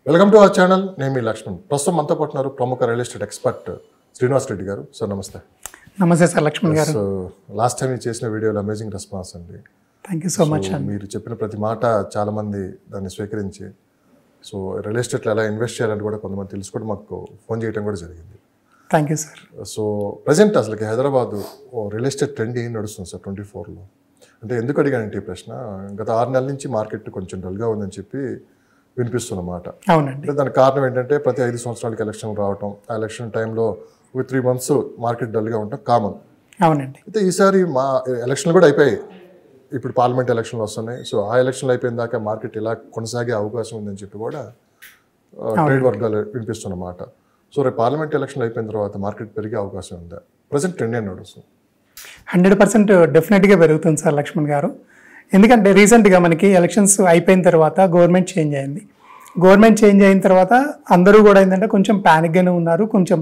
Welcome to our channel. నేను మీ లక్ష్మణ్. ప్రస్తుతం మనతో పాటున్నారు ప్రముఖ real estate expert Srinivas Reddy గారు. సార్ నమస్తే. నమస్తే సార్ లక్ష్మణ్ గారు. సో లాస్ట్ టైం మీరు చేసిన వీడియోలో అమేజింగ్ రెస్పాన్స్ అండి. థ్యాంక్ యూ సో మచ్ అండి. మీరు చెప్పిన ప్రతి మాట చాలామంది దాన్ని స్వీకరించి సో రియల్ ఎస్టేట్లో ఎలా ఇన్వెస్ట్ చేయాలని కూడా కొంతమంది తెలుసుకోవడం మాకు ఫోన్ చేయడం కూడా జరిగింది. Thank you sir. So present అసలుకి హైదరాబాద్ రియల్ ఎస్టేట్ ట్రెండ్ ఏం నడుస్తుంది సార్ 24లో? అంటే ఎందుకు అడిగానంటే ఈ ప్రశ్న, గత 6 నెలల నుంచి మార్కెట్ కొంచెం డల్గా ఉందని చెప్పి వినిపిస్తున్నమాట. అవునండి. అంటే దానికి కారణం ఏంటంటే ప్రతి 5 సంవత్సరాలకి ఎలక్షన్ రావటం, ఆ ఎలక్షన్ టైంలో ఒక 3 months మార్కెట్ డల్గా ఉండటం కామన్. అవునండి. అయితే ఈసారి మా ఎలక్షన్లు కూడా అయిపోయాయి, ఇప్పుడు పార్లమెంట్ ఎలక్షన్లు వస్తున్నాయి. సో ఆ ఎలక్షన్లు అయిపోయిన దాకా మార్కెట్ ఇలా కొనసాగే అవకాశం ఉందని చెప్పి కూడా ట్రేడ్ వర్గాలు వినిపిస్తున్నమాట. సో రేపు పార్లమెంట్ ఎలక్షన్లు అయిపోయిన తర్వాత మార్కెట్ పెరిగే అవకాశం ఉందా? ప్రజెంట్ ట్రెండ్ ఏం నడుస్తుంది? 100% డెఫినెట్గా పెరుగుతుంది సార్ లక్ష్మణ్ గారు. ఎందుకంటే రీసెంట్గా మనకి ఎలక్షన్స్ అయిపోయిన తర్వాత గవర్నమెంట్ చేంజ్ అయింది. గవర్నమెంట్ చేంజ్ అయిన తర్వాత అందరూ కూడా ఏంటంటే కొంచెం ప్యానిక్గానే ఉన్నారు. కొంచెం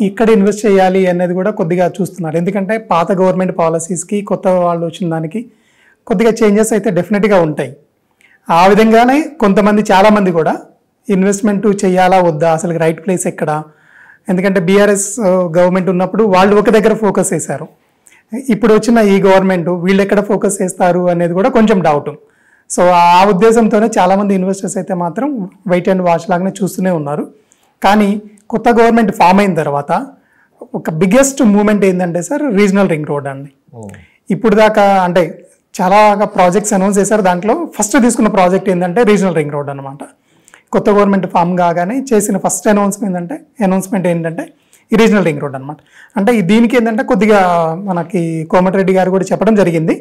ఇక్కడ ఇన్వెస్ట్ చేయాలి అనేది కూడా కొద్దిగా చూస్తున్నారు. ఎందుకంటే పాత గవర్నమెంట్ పాలసీస్కి కొత్త వాళ్ళు వచ్చిన దానికి కొద్దిగా చేంజెస్ అయితే డెఫినెట్గా ఉంటాయి. ఆ విధంగానే కొంతమంది చాలామంది కూడా ఇన్వెస్ట్మెంట్ చేయాలా వద్దా, అసలు రైట్ ప్లేస్ ఎక్కడ, ఎందుకంటే బీఆర్ఎస్ గవర్నమెంట్ ఉన్నప్పుడు వాళ్ళు ఒక దగ్గర ఫోకస్ చేశారు. ఇప్పుడు వచ్చిన ఈ గవర్నమెంట్ వీళ్ళు ఎక్కడ ఫోకస్ చేస్తారు అనేది కూడా కొంచెం డౌట్. సో ఆ ఉద్దేశంతోనే చాలామంది ఇన్వెస్టర్స్ అయితే మాత్రం వెయిట్ అండ్ వాచ్ లాగానే చూస్తూనే ఉన్నారు. కానీ కొత్త గవర్నమెంట్ ఫామ్ అయిన తర్వాత ఒక బిగ్గెస్ట్ మూమెంట్ ఏంటంటే సార్ రీజనల్ రింగ్ రోడ్ అండి. ఇప్పుడు దాకా అంటే చాలా ప్రాజెక్ట్స్ అనౌన్స్ చేశారు. దాంట్లో ఫస్ట్ తీసుకున్న ప్రాజెక్ట్ ఏంటంటే రీజనల్ రింగ్ రోడ్ అనమాట. కొత్త గవర్నమెంట్ ఫామ్ కాగానే చేసిన ఫస్ట్ అనౌన్స్మెంట్ ఏంటంటే ఈ రీజనల్ రింగ్ రోడ్ అనమాట. అంటే దీనికి ఏంటంటే కొద్దిగా మనకి కోమటిరెడ్డి గారు కూడా చెప్పడం జరిగింది,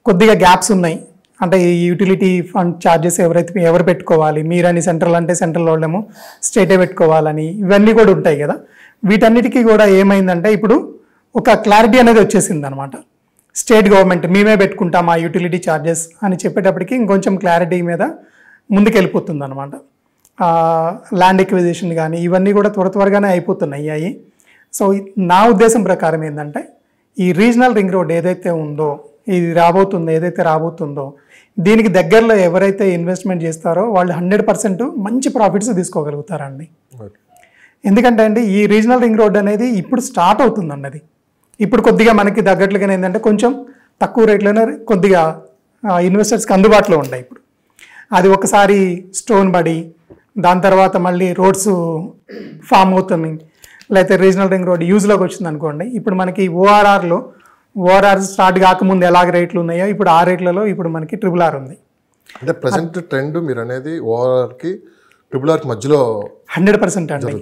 కొద్దిగా గ్యాప్స్ ఉన్నాయి. అంటే ఈ యూటిలిటీ ఫండ్ ఛార్జెస్ ఎవరు పెట్టుకోవాలి, మీరని సెంట్రల్ అంటే సెంట్రల్ వాళ్ళేమో స్టేటే పెట్టుకోవాలని ఇవన్నీ కూడా ఉంటాయి కదా. వీటన్నిటికీ కూడా ఏమైందంటే ఇప్పుడు ఒక క్లారిటీ అనేది వచ్చేసింది అనమాట. స్టేట్ గవర్నమెంట్ మేమే పెట్టుకుంటాం ఆ యూటిలిటీ ఛార్జెస్ అని చెప్పేటప్పటికి ఇంకొంచెం క్లారిటీ మీద ముందుకెళ్ళిపోతుంది అనమాట. ల్యాండ్ ఎక్విజిషన్ కానీ ఇవన్నీ కూడా త్వరగానే అయిపోతున్నాయి. సో నా ఉద్దేశం ప్రకారం ఏంటంటే ఈ రీజనల్ రింగ్ రోడ్ ఏదైతే ఉందో, ఇది ఏదైతే రాబోతుందో దీనికి దగ్గరలో ఎవరైతే ఇన్వెస్ట్మెంట్ చేస్తారో వాళ్ళు 100% మంచి ప్రాఫిట్స్ తీసుకోగలుగుతారండి. ఎందుకంటే అండి ఈ రీజనల్ రింగ్ రోడ్ అనేది ఇప్పుడు స్టార్ట్ అవుతుందండి. అది ఇప్పుడు కొద్దిగా మనకి తగ్గట్లుగానే ఏంటంటే కొంచెం తక్కువ రేట్లోనే కొద్దిగా ఇన్వెస్టర్స్కి అందుబాటులో ఉంటాయి. ఇప్పుడు అది ఒకసారి స్టోన్ పడి దాని తర్వాత మళ్ళీ రోడ్స్ ఫామ్ అవుతుంది, లేకపోతే రీజనల్ రింగ్ రోడ్ యూజ్లోకి వచ్చింది అనుకోండి. ఇప్పుడు మనకి ఓఆర్ఆర్ స్టార్ట్ కాకముందు ఎలాగ రేట్లు ఉన్నాయో ఇప్పుడు ఆ రేట్లలో ఇప్పుడు మనకి RRR ఉంది. అంటే ప్రజెంట్ ట్రెండ్ మీరు అనేది ఓఆర్ఆర్కి RRRకి మధ్యలో 100% అండి.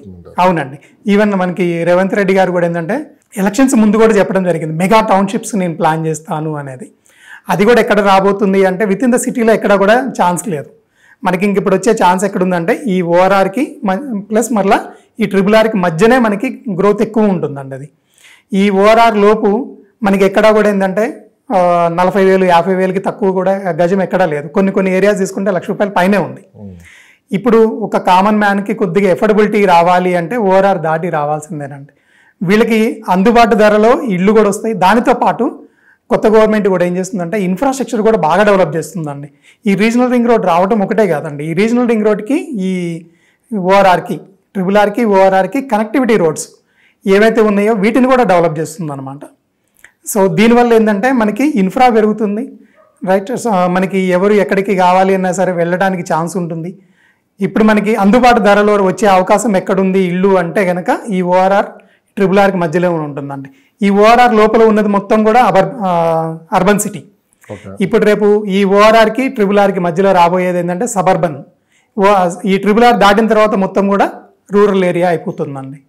అవునండి. ఈవెన్ మనకి రేవంత్ రెడ్డి గారు కూడా ఏంటంటే ఎలక్షన్స్ ముందు కూడా చెప్పడం జరిగింది, మెగా టౌన్షిప్స్ నేను ప్లాన్ చేస్తాను అనేది. అది కూడా ఎక్కడ రాబోతుంది అంటే విత్ ఇన్ ద సిటీలో ఎక్కడ కూడా ఛాన్స్ లేదు మనకి. ఇంక ఇప్పుడు వచ్చే ఛాన్స్ ఎక్కడుందంటే ఈ ఓఆర్ఆర్కి ప్లస్ మరలా ఈ RRRకి మధ్యనే మనకి గ్రోత్ ఎక్కువ ఉంటుందండి. అది ఈ ఓఆర్ఆర్ లోపు మనకి ఎక్కడా కూడా ఏంటంటే 40,000 50,000కి తక్కువ కూడా గజం ఎక్కడా లేదు. కొన్ని ఏరియాస్ తీసుకుంటే ₹1,00,000 పైనే ఉంది. ఇప్పుడు ఒక కామన్ మ్యాన్కి కొద్దిగా ఎఫోర్డబిలిటీ రావాలి అంటే ఓఆర్ఆర్ దాటి రావాల్సిందేనండి. వీళ్ళకి అందుబాటు ధరలో ఇళ్ళు కూడా వస్తాయి. దానితో పాటు కొత్త గవర్నమెంట్ కూడా ఏం చేస్తుందంటే ఇన్ఫ్రాస్ట్రక్చర్ కూడా బాగా డెవలప్ చేస్తుందండి. ఈ రీజనల్ రింగ్ రోడ్ రావడం ఒకటే కాదండి, ఈ రీజనల్ రింగ్ రోడ్కి ఈ RRRకి ఓఆర్ఆర్కి కనెక్టివిటీ రోడ్స్ ఏవైతే ఉన్నాయో వీటిని కూడా డెవలప్ చేస్తుంది అనమాట. సో దీనివల్ల ఏంటంటే మనకి ఇన్ఫ్రా పెరుగుతుంది, రైట్. మనకి ఎవరు ఎక్కడికి కావాలి అన్నా సరే వెళ్ళడానికి ఛాన్స్ ఉంటుంది. ఇప్పుడు మనకి అందుబాటు ధరలో వచ్చే అవకాశం ఎక్కడుంది ఇల్లు అంటే కనుక ఈ ఓఆర్ఆర్ RRRకి మధ్యలో ఉంటుందండి. ఈ ఓఆర్ఆర్ లోపల ఉన్నది మొత్తం కూడా అర్బన్ సిటీ. ఇప్పుడు రేపు ఈ ఓఆర్ఆర్కి RRRకి మధ్యలో రాబోయేది ఏంటంటే సబర్బన్. ఈ RRR దాటిన తర్వాత మొత్తం కూడా రూరల్ ఏరియా అయిపోతుందండి.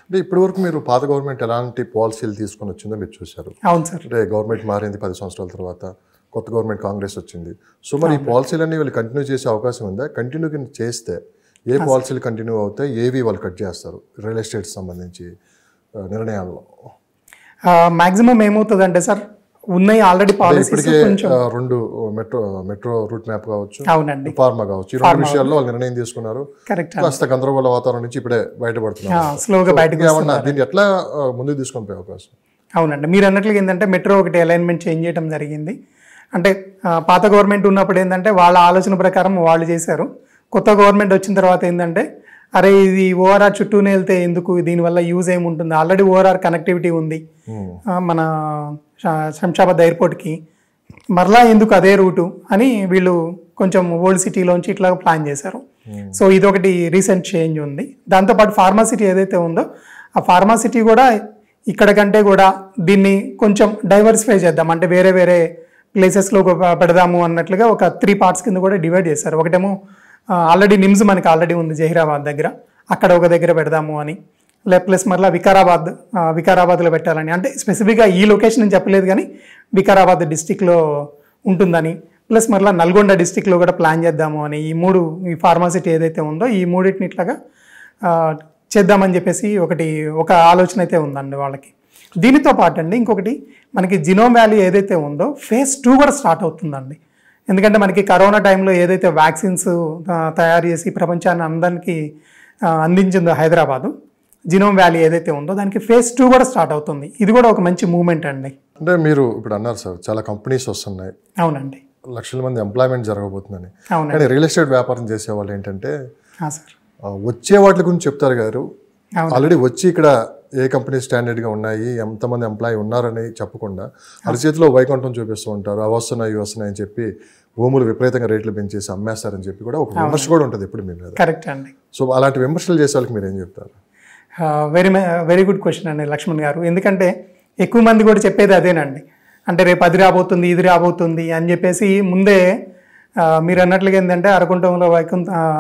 అంటే ఇప్పటి వరకు మీరు పాత గవర్నమెంట్ ఎలాంటి పాలసీలు తీసుకొని వచ్చిందో మీరు చూశారు. అవును సార్. అంటే గవర్నమెంట్ మారింది 10 సంవత్సరాల తర్వాత, కొత్త గవర్నమెంట్ కాంగ్రెస్ వచ్చింది. సో మరి ఈ పాలసీలన్నీ వాళ్ళు కంటిన్యూ చేసే అవకాశం ఉందా? కంటిన్యూ చేస్తే ఏ పాలసీలు కంటిన్యూ అవుతాయి, ఏవి వాళ్ళు కట్ చేస్తారు రియల్ ఎస్టేట్ సంబంధించి నిర్ణయాల్లో? మ్యాక్సిమం ఏమవుతుందంటే సార్ ఉన్నాయి already policies. 2 metro route map కావచ్చు, అవునండి, ఫార్మా కావచ్చు, ఈ 2 విషయాల్లో వాళ్ళు నిర్ణయం తీసుకున్నారు. కాస్త గందరగోళ వాతావరణం నుంచి ఇప్పుడే బయటపడుతున్నారు, స్లోగా బయటకు. దీన్ని ఎట్లా ముందుకు తీసుకొని పోయే అవకాశం? అవునండి, మీరు అన్నట్లుగా ఏంటంటే మెట్రో ఒకటి అలైన్మెంట్ చేంజ్ చేయడం జరిగింది. అంటే పాత గవర్నమెంట్ ఉన్నప్పుడు ఏంటంటే వాళ్ళ ఆలోచన ప్రకారం వాళ్ళు చేశారు. కొత్త గవర్నమెంట్ వచ్చిన తర్వాత ఏంటంటే అరే ఇది ఓఆర్ఆర్ చుట్టూనే వెళ్తే ఎందుకు, దీనివల్ల యూజ్ ఏముంటుంది, ఆల్రెడీ ఓఆర్ఆర్ కనెక్టివిటీ ఉంది మన శంషాబాద్ ఎయిర్పోర్ట్కి, మరలా ఎందుకు అదే రూటు అని వీళ్ళు కొంచెం ఓల్డ్ సిటీలోంచి ఇట్లా ప్లాన్ చేశారు. సో ఇదొకటి రీసెంట్ చేంజ్ ఉంది. దాంతోపాటు ఫార్మాసిటీ ఏదైతే ఉందో ఆ ఫార్మాసిటీ కూడా ఇక్కడ కంటే కూడా దీన్ని కొంచెం డైవర్సిఫై చేద్దాం, అంటే వేరే వేరే ప్లేసెస్లో పెడదాము అన్నట్లుగా ఒక 3 పార్ట్స్ కింద కూడా డివైడ్ చేశారు. ఒకటేమో ఆల్రెడీ నిమ్స్ మనకి ఆల్రెడీ ఉంది జహీరాబాద్ దగ్గర, అక్కడ ఒక దగ్గర పెడదాము అని, ప్లస్ మరలా వికారాబాద్లో పెట్టాలని, అంటే స్పెసిఫిక్గా ఈ లొకేషన్ అని చెప్పలేదు కానీ వికారాబాద్ డిస్టిక్లో ఉంటుందని, ప్లస్ మరలా నల్గొండ డిస్టిక్లో కూడా ప్లాన్ చేద్దాము అని, ఈ ఫార్మాసిటీ ఏదైతే ఉందో ఈ మూడింటిని ఇట్లాగా చేద్దామని చెప్పేసి ఒక ఆలోచన అయితే ఉందండి వాళ్ళకి. దీనితో పాటు అండి ఇంకొకటి మనకి జినోమ్ వ్యాలీ ఏదైతే ఉందో phase 2 కూడా స్టార్ట్ అవుతుందండి. ఎందుకంటే మనకి కరోనా టైంలో ఏదైతే వ్యాక్సిన్స్ తయారు చేసి ప్రపంచాన్ని అందరికీ అందించిందో హైదరాబాదు, జినోమ్ వ్యాలీ ఏదైతే ఉందో దానికి phase 2 కూడా స్టార్ట్ అవుతుంది. ఇది కూడా ఒక మంచి మూవ్మెంట్ అండి. అంటే మీరు ఇప్పుడు అన్నారు సార్ చాలా కంపెనీస్ వస్తున్నాయి, అవునండి, లక్షల మంది ఎంప్లాయ్మెంట్ జరగబోతుందని. అవునండి. కానీ రియల్ ఎస్టేట్ వ్యాపారం చేసే వాళ్ళు ఏంటంటే సార్ వచ్చే వాటి గురించి చెప్తారు గారు, ఆల్రెడీ వచ్చి ఇక్కడ ఏ కంపెనీ స్టాండర్డ్గా ఉన్నాయి, ఎంతమంది ఎంప్లాయీ ఉన్నారని చెప్పకుండా అరచేతిలో వైకుంఠం చూపిస్తూ ఉంటారు, అవి వస్తున్నాయి ఇవి వస్తున్నాయి అని చెప్పి భూములు విపరీతంగా రేట్లు పెంచేసి అమ్మేస్తారని చెప్పి కూడా ఒక విమర్శ కూడా ఉంటుంది ఇప్పుడు మీ మీద. కరెక్ట్ అండి. సో అలాంటి విమర్శలు చేసే వాళ్ళకి మీరు ఏం చెప్తారు? వెరీ గుడ్ క్వశ్చన్ అండి లక్ష్మణ్ గారు. ఎందుకంటే ఎక్కువ మంది కూడా చెప్పేది అదేనండి, అంటే రేపు అది రాబోతుంది ఇది రాబోతుంది అని చెప్పేసి ముందే మీరు అన్నట్లుగా ఏంటంటే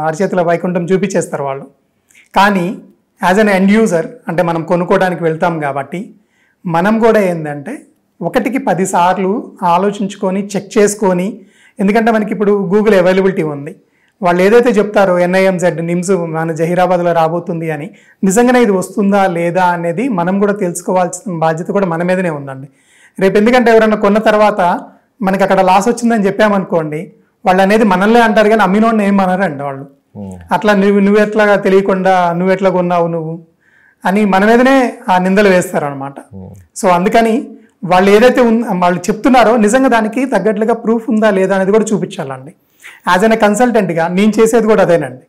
అరచేతిలో వైకుంఠం చూపించేస్తారు వాళ్ళు. కానీ యాజ్ అన్ ఎండ్ యూజర్, అంటే మనం కొనుక్కోవడానికి వెళ్తాం కాబట్టి మనం కూడా ఏంటంటే 1కి 10 సార్లు ఆలోచించుకొని చెక్ చేసుకొని, ఎందుకంటే మనకి ఇప్పుడు గూగుల్ అవైలబిలిటీ ఉంది, వాళ్ళు ఏదైతే చెప్తారో NIMZ నిమ్స్ మన జహీరాబాద్లో రాబోతుంది అని, నిజంగానే ఇది వస్తుందా లేదా అనేది మనం కూడా తెలుసుకోవాల్సిన బాధ్యత కూడా మన మీదనే ఉందండి రేపు. ఎందుకంటే ఎవరైనా కొన్న తర్వాత మనకి అక్కడ లాస్ వచ్చిందని చెప్పామనుకోండి, వాళ్ళు అనేది మనల్నే అంటారు కానీ అమ్మినోడిని ఏం అనరండి వాళ్ళు. అట్లా నువ్వు ఎట్లా తెలియకుండా నువ్వు ఎట్లా కొన్నావు నువ్వు అని మన మీదనే ఆ నిందలు వేస్తారనమాట. సో అందుకని వాళ్ళు ఏదైతే వాళ్ళు చెప్తున్నారో నిజంగా దానికి తగ్గట్లుగా ప్రూఫ్ ఉందా లేదా అనేది కూడా చూపించాలండి. యాజ్ అన్ కన్సల్టెంట్గా నేను చేసేది కూడా అదేనండి.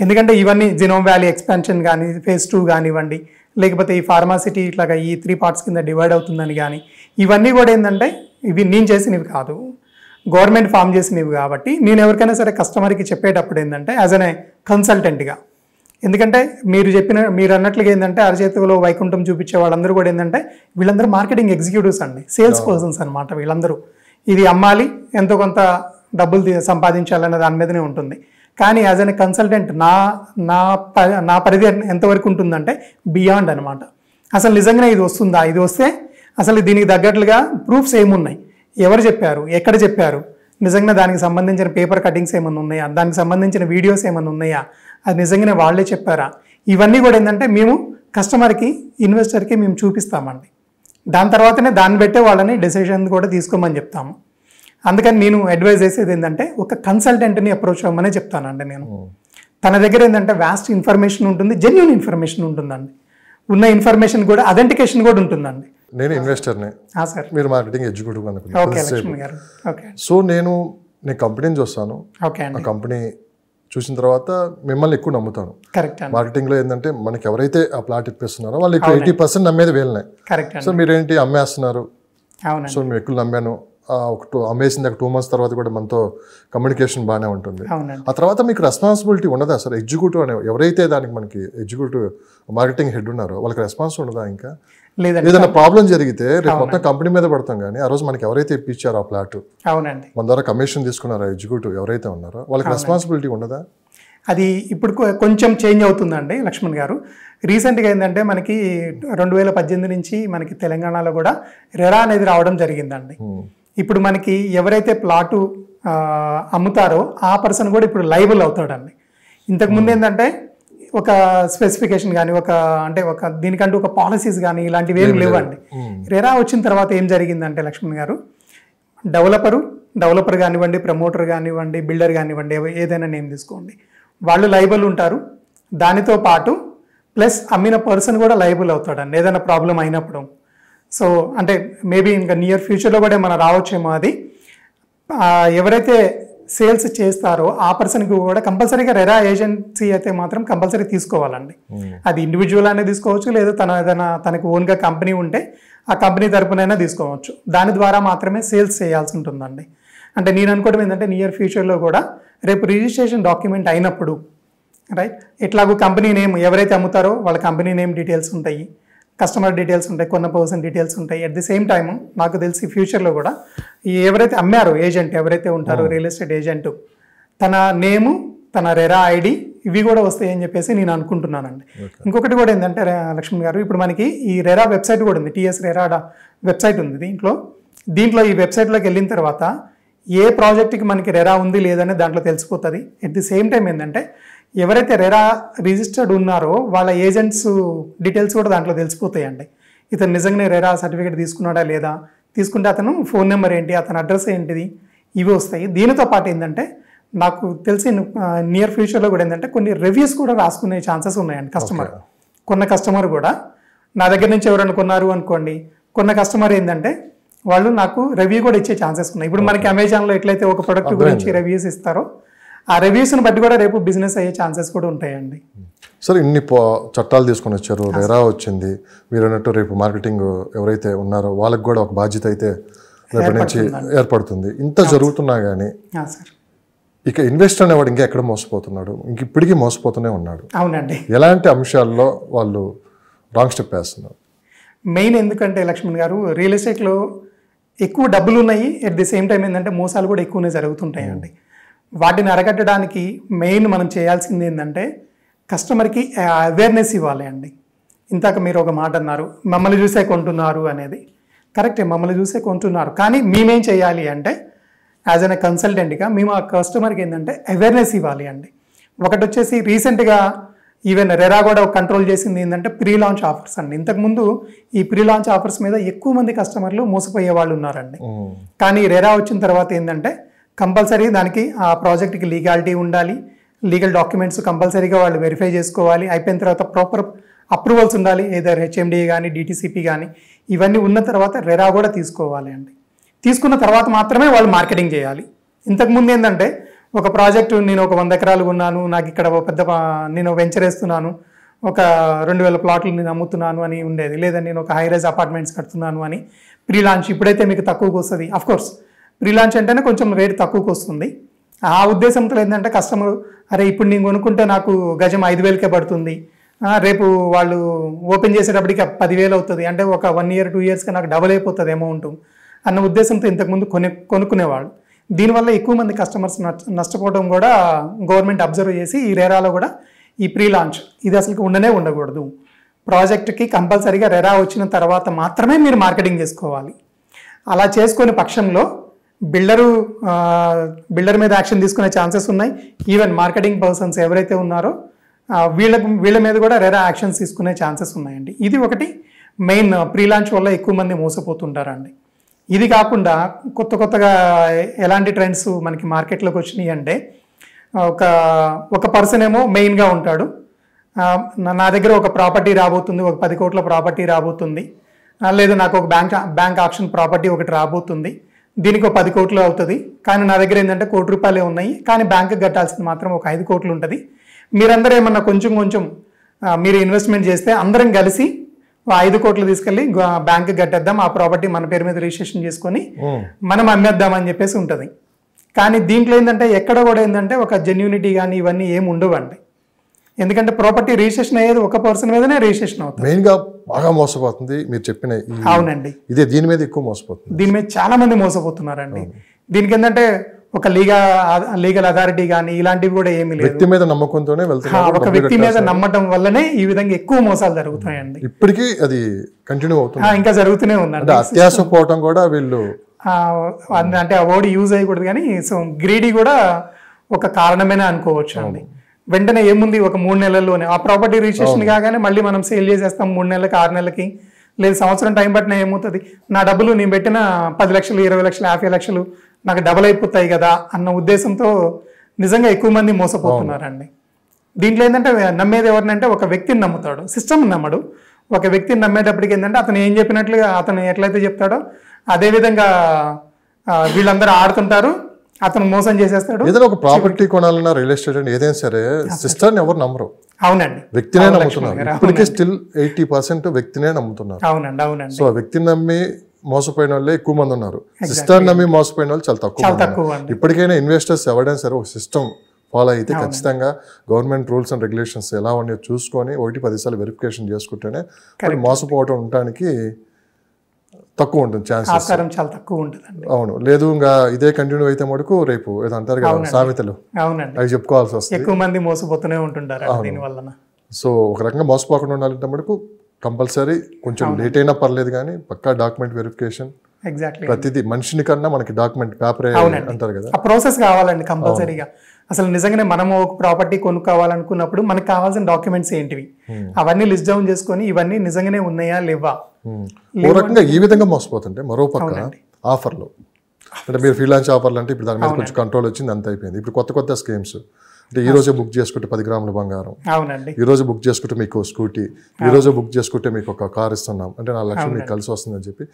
ఎందుకంటే ఇవన్నీ జినోమ్ వ్యాలీ ఎక్స్పాన్షన్ కానీ phase 2 కానివ్వండి, లేకపోతే ఈ ఫార్మాసిటీ ఇట్లాగా ఈ 3 పార్ట్స్ కింద డివైడ్ అవుతుందని కానీ, ఇవన్నీ కూడా ఏంటంటే ఇవి నేను చేసినవి కాదు, గవర్నమెంట్ ఫామ్ చేసినవి. కాబట్టి నేను ఎవరికైనా సరే కస్టమర్కి చెప్పేటప్పుడు ఏంటంటే యాజ్ అన్ కన్సల్టెంట్గా, ఎందుకంటే మీరు అన్నట్లుగా ఏంటంటే అరచేతిలో వైకుంఠం చూపించే వాళ్ళందరూ కూడా ఏంటంటే వీళ్ళందరూ మార్కెటింగ్ ఎగ్జిక్యూటివ్స్ అండి, సేల్స్ పర్సన్స్ అనమాట వీళ్ళందరూ. ఇది అమ్మాలి, ఎంతో కొంత డబ్బులు సంపాదించాలనే దాని మీదనే ఉంటుంది. కానీ యాజ్ అన్ కన్సల్టెంట్ నా పరిధి ఎంతవరకు ఉంటుందంటే బియాండ్ అనమాట. అసలు నిజంగానే ఇది వస్తుందా, ఇది వస్తే అసలు దీనికి తగ్గట్లుగా ప్రూఫ్స్ ఏమున్నాయి, ఎవరు చెప్పారు, ఎక్కడ చెప్పారు, నిజంగా దానికి సంబంధించిన పేపర్ కటింగ్స్ ఏమైనా ఉన్నాయా, దానికి సంబంధించిన వీడియోస్ ఏమైనా ఉన్నాయా, అది నిజంగానే వాళ్ళే చెప్పారా, ఇవన్నీ కూడా ఏంటంటే మేము కస్టమర్కి ఇన్వెస్టర్కి మేము చూపిస్తామండి. దాని తర్వాతనే దాన్ని బట్టే వాళ్ళని డెసిషన్ కూడా తీసుకోమని చెప్తాము. అందుకని నేను అడ్వైజ్ చేసేది ఏంటంటే ఒక కన్సల్టెంట్ని అప్రోచ్ అవ్వమనే చెప్తానండి నేను. తన దగ్గర ఏంటంటే వాస్ట్ ఇన్ఫర్మేషన్ ఉంటుంది, జెన్యూన్ ఇన్ఫర్మేషన్ ఉంటుందండి, ఉన్న ఇన్ఫర్మేషన్ కూడా అథెంటికేషన్ కూడా ఉంటుందండి. నేను ఇన్వెస్టర్ని, సార్ మీరు మార్కెటింగ్ ఎగ్జిక్యూటివ్ అనుకుంటున్నాను. సో నేను కంపెనీని చూస్తాను, ఆ కంపెనీ చూసిన తర్వాత మిమ్మల్ని ఎక్కువ నమ్ముతాను. మార్కెటింగ్లో ఏంటంటే మనకి ఎవరైతే ఆ ప్లాట్ ఇప్పిస్తున్నారో వాళ్ళు ఎక్కువ 80% నమ్మేది వీళ్ళనే. సో మీరేంటి అమ్మేస్తున్నారు, సో మేము ఎక్కువ నమ్మాను, అమ్మేసింది 2 months తర్వాత కూడా మనతో కమ్యూనికేషన్ బాగానే ఉంటుంది. ఆ తర్వాత మీకు రెస్పాన్సిబిలిటీ ఉండదా సార్? ఎగ్జిక్యూటివ్ అనే ఎవరైతే దానికి మనకి ఎగ్జిక్యూటివ్ మార్కెటింగ్ హెడ్ ఉన్నారో వాళ్ళకి రెస్పాన్స్ ఉండదా? ఇంకా ఏదైనా ప్రాబ్లం జరిగితే రేపు మొత్తం కంపెనీ మీద పడతాం, కానీ ఆ రోజు మనకి ఎవరైతే ఇప్పించారో ఆ ప్లాట్, మన ద్వారా కమిషన్ తీసుకున్నారో ఎగ్జిక్యూటివ్ ఎవరైతే ఉన్నారో వాళ్ళకి రెస్పాన్సిబిలిటీ ఉండదా? అది ఇప్పుడు కొంచెం చేంజ్ అవుతుందండి లక్ష్మణ్ గారు. రీసెంట్గా ఏంటంటే మనకి 2018 నుంచి మనకి తెలంగాణలో కూడా రెరా అనేది రావడం జరిగిందండి. ఇప్పుడు మనకి ఎవరైతే ప్లాటు అమ్ముతారో ఆ పర్సన్ కూడా ఇప్పుడు లైబుల్ అవుతాడండి. ఇంతకుముందు ఏంటంటే ఒక స్పెసిఫికేషన్ కానీ ఒక దీనికంటూ ఒక పాలసీస్ కానీ ఇలాంటివి ఏమి లేవండి. రెరా వచ్చిన తర్వాత ఏం జరిగిందంటే లక్ష్మణ్ గారు, డెవలపర్ కానివ్వండి, ప్రమోటర్ కానివ్వండి, బిల్డర్ కానివ్వండి, ఏదైనా నేమ్ తీసుకోండి, వాళ్ళు లైబుల్ ఉంటారు. దానితో పాటు ప్లస్ అమ్మిన పర్సన్ కూడా లైబుల్ అవుతాడండి ఏదైనా ప్రాబ్లం అయినప్పుడు. సో అంటే మేబీ ఇంకా నియర్ ఫ్యూచర్లో కూడా మనం రావచ్చేమో. అది ఎవరైతే సేల్స్ చేస్తారో ఆ పర్సన్కి కూడా కంపల్సరీగా రెరా ఏజెన్సీ అయితే మాత్రం కంపల్సరీ తీసుకోవాలండి. అది ఇండివిజువల్ అనేది తీసుకోవచ్చు, లేదా తనకు ఓన్గా కంపెనీ ఉంటే ఆ కంపెనీ తరపునైనా తీసుకోవచ్చు. దాని ద్వారా మాత్రమే సేల్స్ చేయాల్సి ఉంటుందండి. అంటే నేను అనుకోవడం ఏంటంటే నియర్ ఫ్యూచర్లో కూడా రేపు రిజిస్ట్రేషన్ డాక్యుమెంట్ అయినప్పుడు రైట్ ఎట్లాగో కంపెనీ నేమ్ ఎవరైతే అమ్ముతారో వాళ్ళ కంపెనీ నేమ్ డీటెయిల్స్ ఉంటాయి, కస్టమర్ డీటెయిల్స్ ఉంటాయి, కొన్న పర్సన్ డీటెయిల్స్ ఉంటాయి. అట్ ది సేమ్ టైమ్ నాకు తెలిసి ఫ్యూచర్లో కూడా ఎవరైతే అమ్మారో ఏజెంట్ ఎవరైతే ఉంటారో రియల్ ఎస్టేట్ ఏజెంట్ తన నేము, తన రెరా ఐడి ఇవి కూడా వస్తాయని చెప్పేసి నేను అనుకుంటున్నానండి. ఇంకొకటి కూడా ఏంటంటే లక్ష్మణ్ గారు, ఇప్పుడు మనకి ఈ రెరా వెబ్సైట్ కూడా ఉంది, టీఎస్ రెరా వెబ్సైట్ ఉంది. దీంట్లో ఈ వెబ్సైట్లోకి వెళ్ళిన తర్వాత ఏ ప్రాజెక్ట్కి మనకి రెరా ఉంది లేదని దాంట్లో తెలిసిపోతుంది. అట్ ది సేమ్ టైం ఏంటంటే ఎవరైతే రెరా రిజిస్టర్డ్ ఉన్నారో వాళ్ళ ఏజెంట్స్ డీటెయిల్స్ కూడా దాంట్లో తెలిసిపోతాయండి. ఇతను నిజంగానే రెరా సర్టిఫికేట్ తీసుకున్నాడా లేదా, తీసుకుంటే అతను ఫోన్ నెంబర్ ఏంటి, అతని అడ్రస్ ఏంటిది, ఇవి వస్తాయి. దీనితో పాటు ఏంటంటే నాకు తెలిసి నియర్ ఫ్యూచర్లో కూడా ఏంటంటే కొన్ని రివ్యూస్ కూడా రాసుకునే ఛాన్సెస్ ఉన్నాయండి. కొన్న కస్టమర్ కూడా నా దగ్గర నుంచి ఎవరైనా కొన్నారు అనుకోండి, కొన్న కస్టమర్ ఏంటంటే వాళ్ళు నాకు రివ్యూ కూడా ఇచ్చే ఛాన్సెస్ ఉన్నాయి. ఇప్పుడు మనకి అమెజాన్లో ఎట్లయితే ఒక ప్రొడక్ట్ గురించి రివ్యూస్ ఇస్తారో ఆ రివ్యూస్ని బట్టి కూడా రేపు బిజినెస్ అయ్యే ఛాన్సెస్ కూడా ఉంటాయండి. సార్ ఇన్ని చట్టాలు తీసుకొని వచ్చారు, రెరా వచ్చింది, మీరు అన్నట్టు రేపు మార్కెటింగ్ ఎవరైతే ఉన్నారో వాళ్ళకి కూడా ఒక బాధ్యత అయితే రేపటి నుంచి ఏర్పడుతుంది. ఇంత జరుగుతున్నా కానీ ఇక ఇన్వెస్టర్ అనేవాడు ఇంకా ఎక్కడ మోసపోతున్నాడు, ఇంక ఇప్పటికీ మోసపోతూనే ఉన్నాడు. అవునండి. ఎలాంటి అంశాల్లో వాళ్ళు రాంగ్ స్టెప్ వేస్తున్నారు? మెయిన్ ఎందుకంటే లక్ష్మణ్ గారు రియల్ ఎస్టేట్లో ఎక్కువ డబ్బులు ఉన్నాయి, అట్ ది సేమ్ టైం ఏంటంటే మోసాలు కూడా ఎక్కువనే జరుగుతుంటాయండి. వాటిని అరగట్టడానికి మెయిన్ మనం చేయాల్సింది ఏంటంటే కస్టమర్కి అవేర్నెస్ ఇవ్వాలి అండి. ఇందాక మీరు ఒక మాట అన్నారు, మమ్మల్ని చూసే కొంటున్నారు అనేది కరెక్టే, మమ్మల్ని చూసే కొంటున్నారు. కానీ మేమేం చేయాలి అంటే యాజ్ అన్ కన్సల్టెంట్గా మేము ఆ కస్టమర్కి ఏంటంటే అవేర్నెస్ ఇవ్వాలి అండి. ఒకటి వచ్చేసి రీసెంట్గా ఈవెన్ రెరా కూడా కంట్రోల్ చేసింది ఏంటంటే ప్రీ లాంచ్ ఆఫర్స్ అండి. ఇంతకుముందు ఈ ప్రీ లాంచ్ ఆఫర్స్ మీద ఎక్కువ మంది కస్టమర్లు మోసపోయే వాళ్ళు ఉన్నారండి. కానీ రెరా వచ్చిన తర్వాత ఏంటంటే కంపల్సరీ దానికి ఆ ప్రాజెక్ట్కి లీగాలిటీ ఉండాలి, లీగల్ డాక్యుమెంట్స్ కంపల్సరీగా వాళ్ళు వెరిఫై చేసుకోవాలి, అయిపోయిన తర్వాత ప్రాపర్ అప్రూవల్స్ ఉండాలి, ఏదర్ హెచ్ఎండిఏ కానీ డిటిసిపి కానీ ఇవన్నీ ఉన్న తర్వాత రెరా కూడా తీసుకోవాలి అండి. తీసుకున్న తర్వాత మాత్రమే వాళ్ళు మార్కెటింగ్ చేయాలి. ఇంతకుముందు ఏంటంటే ఒక ప్రాజెక్టు నేను ఒక 100 ఎకరాలు ఉన్నాను, నాకు ఇక్కడ నేను వెంచర్ వేస్తున్నాను, ఒక 2000 ప్లాట్లు నేను అమ్ముతున్నాను అని ఉండేది, లేదా నేను ఒక హై రైజ్ అపార్ట్మెంట్స్ కడుతున్నాను అని ప్రీ లాంచ్ ఇప్పుడైతే మీకు తక్కువకి వస్తుంది. అఫ్కోర్స్ ప్రీ లాంచ్ అంటేనే కొంచెం రేట్ తక్కువకి వస్తుంది. ఆ ఉద్దేశంతో ఏంటంటే కస్టమర్ అరే ఇప్పుడు నేను కొనుక్కుంటే నాకు గజం 5000కే పడుతుంది, రేపు వాళ్ళు ఓపెన్ చేసేటప్పటికి 10,000 అవుతుంది, అంటే ఒక 1 year 2 yearsకి నాకు డబల్ అయిపోతుంది అమౌంట్ అన్న ఉద్దేశంతో ఇంతకుముందు కొనుక్కునేవాళ్ళు. దీనివల్ల ఎక్కువ మంది కస్టమర్స్ నష్టపోవడం కూడా గవర్నమెంట్ అబ్జర్వ్ చేసి ఈ రెరాలో కూడా ఈ ప్రీ లాంచ్ ఇది అసలు ఉండకూడదు. ప్రాజెక్ట్కి కంపల్సరీగా రెరా వచ్చిన తర్వాత మాత్రమే మీరు మార్కెటింగ్ చేసుకోవాలి. అలా చేసుకునే పక్షంలో బిల్డర్ మీద యాక్షన్ తీసుకునే ఛాన్సెస్ ఉన్నాయి. ఈవెన్ మార్కెటింగ్ పర్సన్స్ ఎవరైతే ఉన్నారో వీళ్ళ మీద కూడా రెరా యాక్షన్స్ తీసుకునే ఛాన్సెస్ ఉన్నాయండి. ఇది ఒకటి మెయిన్ ప్రీ లాంచ్ వల్ల ఎక్కువ మంది మోసపోతుంటారండి. ఇది కాకుండా కొత్తగా ఎలాంటి ట్రెండ్స్ మనకి మార్కెట్లోకి వచ్చినాయి అంటే ఒక పర్సన్ ఏమో మెయిన్గా ఉంటాడు, నా దగ్గర ఒక ప్రాపర్టీ రాబోతుంది, ఒక 10 కోట్ల ప్రాపర్టీ రాబోతుంది, లేదా నాకు ఒక బ్యాంక్ ఆప్షన్ ప్రాపర్టీ ఒకటి రాబోతుంది, దీనికి ఒక 10 కోట్లు అవుతుంది, కానీ నా దగ్గర ఏంటంటే ₹1,00,00,000 ఉన్నాయి, కానీ బ్యాంకుకి కట్టాల్సింది మాత్రం ఒక 5 కోట్లు ఉంటుంది. మీరందరూ ఏమన్నా కొంచెం మీరు ఇన్వెస్ట్మెంట్ చేస్తే అందరం కలిసి 5 కోట్లు తీసుకెళ్ళి బ్యాంకుకి కట్టేద్దాం, ఆ ప్రాపర్టీ మన పేరు మీద రిజిస్ట్రేషన్ చేసుకొని మనం అమ్మేద్దామని చెప్పేసి ఉంటుంది. కానీ దీంట్లో ఏంటంటే ఎక్కడ కూడా ఏంటంటే ఒక జెన్యూనిటీ కానీ ఇవన్నీ ఏమి ఉండవండి. ఎందుకంటే ప్రాపర్టీ రిజిస్ట్రేషన్ అయ్యేది ఒక పర్సన్ మీదనే రిజిస్ట్రేషన్ అవుతుంది. మెయిన్ గా బాగా మోసపోతుంది మీరు చెప్పిన. అవునండి, దీని మీద ఎక్కువ మోసపోతుంది. దీని మీద చాలా మంది మోసపోతున్నారండి. దీనికి ఏంటంటే ఒక లీగల్ అథారిటీ కానీ ఇలాంటివి కూడా ఏమీ లేదు, వ్యక్తి మీద నమ్మకంతోనే వెళ్తున్నారు. ఒక వ్యక్తి మీద నమ్మటం వల్లనే ఈ విధంగా ఎక్కువ మోసాలు జరుగుతాయండి. ఇప్పటికీ అది కంటిన్యూ అవుతుంది, ఇంకా జరుగుతూనే ఉందండి. అత్యాసపోవటం కూడా వీళ్ళు అంటే ఆ వర్డ్ యూజ్ అయ్యకూడదు, కానీ సో గ్రీడీ కూడా ఒక కారణమేనే అనుకోవచ్చు అండి. వెంటనే ఏముంది, ఒక 3 నెలల్లోనే ఆ ప్రాపర్టీ రిజిస్ట్రేషన్ కాగానే మళ్ళీ మనం సేల్ చేసేస్తాం 3 నెలలకి 6 నెలలకి, లేదు సంవత్సరం టైం పట్టినా ఏమవుతుంది, నా డబ్బులు నేను పెట్టిన 10 లక్షలు 20 లక్షలు 50 లక్షలు నాకు డబల్ అయిపోతాయి కదా అన్న ఉద్దేశంతో నిజంగా ఎక్కువ మంది మోసపోతున్నారండి. దీంట్లో ఏంటంటే నమ్మేది ఎవరినంటే ఒక వ్యక్తిని నమ్ముతాడు, సిస్టమ్ నమ్మడు. ఒక వ్యక్తిని నమ్మేటప్పటికి ఏంటంటే అతను ఏం చెప్పినట్లుగా అతను ఎట్లయితే చెప్తాడో అదేవిధంగా వీళ్ళందరూ ఆడుతుంటారు. అతను మోసం చేసేస్తాడు. ఏదైనా ఒక ప్రాపర్టీ కొనాలన్నా రియల్ ఎస్టేట్ అని ఏదైనా సరే సిస్టర్ని ఎవరు నమ్మరు, అవునండి, వ్యక్తినే నమ్ముతున్నారు. ఇప్పటికే స్టిల్ 80% వ్యక్తినే నమ్ముతున్నారు. అవునండి, అవునండి. సో వ్యక్తిని నమ్మి మోసపోయిన వాళ్ళే ఎక్కువ మంది ఉన్నారు. సిస్టర్ నమ్మి మోసపోయిన వాళ్ళు చాలా తక్కువ. ఇప్పటికైనా ఇన్వెస్టర్స్ ఎవరైనా సరే ఒక సిస్టమ్ ఫాలో అయితే ఖచ్చితంగా గవర్నమెంట్ రూల్స్ అండ్ రెగ్యులేషన్స్ ఎలా ఉన్నాయో చూసుకొని 1-10 సార్లు వెరిఫికేషన్ చేసుకుంటేనే మోసపోవటం ఉండటానికి తక్కువ ఉంటుంది ఛాన్సెస్, ఆస్కారం చాలా తక్కువ ఉంటుందండి. అవును. లేదు ఇంకా ఇదే కంటిన్యూ అయితే మటుకు రేపు ఏదో అంటారు కదా సామెతలు, అవునండి, అవి చెప్పుకోవాల్సి వస్తుంది. ఎక్కువ మంది మోసపోతూనే ఉంటుంటారు దీని వల్ల. సో ఒక రకంగా మోసపోకుండా ఉండాలంటే మటుకు కంపల్సరీ కొంచెం లేట్ అయినా పర్లేదు కానీ పక్కా డాక్యుమెంట్ వెరిఫికేషన్, ఎగ్జాక్ట్లీ ప్రతిదీ మనిషిని కన్నా మనకి డాక్యుమెంట్ పేపర్ అంటారు కదా, ఆ ప్రాసెస్ కావాలండి కంపల్సరీగా. అసలు నిజంగానే మనము ఒక ప్రాపర్టీ కొనుక్కోవాలనుకున్నప్పుడు మనకు కావాల్సిన డాక్యుమెంట్స్ ఏంటివి అవన్నీ లిస్ట్ డౌన్ చేసుకొని ఇవన్నీ నిజంగానే ఉన్నాయా లేవా. ఓ రకంగా ఈ విధంగా మోసపోతుంటే మరో పక్క ఆఫర్లు అంటే మీరు ఫ్రీలాన్స్ ఆఫర్లు అంటే ఇప్పుడు దాని మీద కొంచెం కంట్రోల్ వచ్చింది, అంత అయిపోయింది. ఇప్పుడు కొత్త స్కీమ్స్ అంటే ఈ రోజే బుక్ చేసుకుంటే 10 గ్రాముల బంగారం, అవునండి, ఈ రోజు బుక్ చేసుకుంటే మీకు స్కూటీ, ఈ రోజు బుక్ చేసుకుంటే మీకు ఒక కార్ ఇస్తున్నాం అంటే 4 లక్షలు మీకు కలిసి వస్తుందని చెప్పి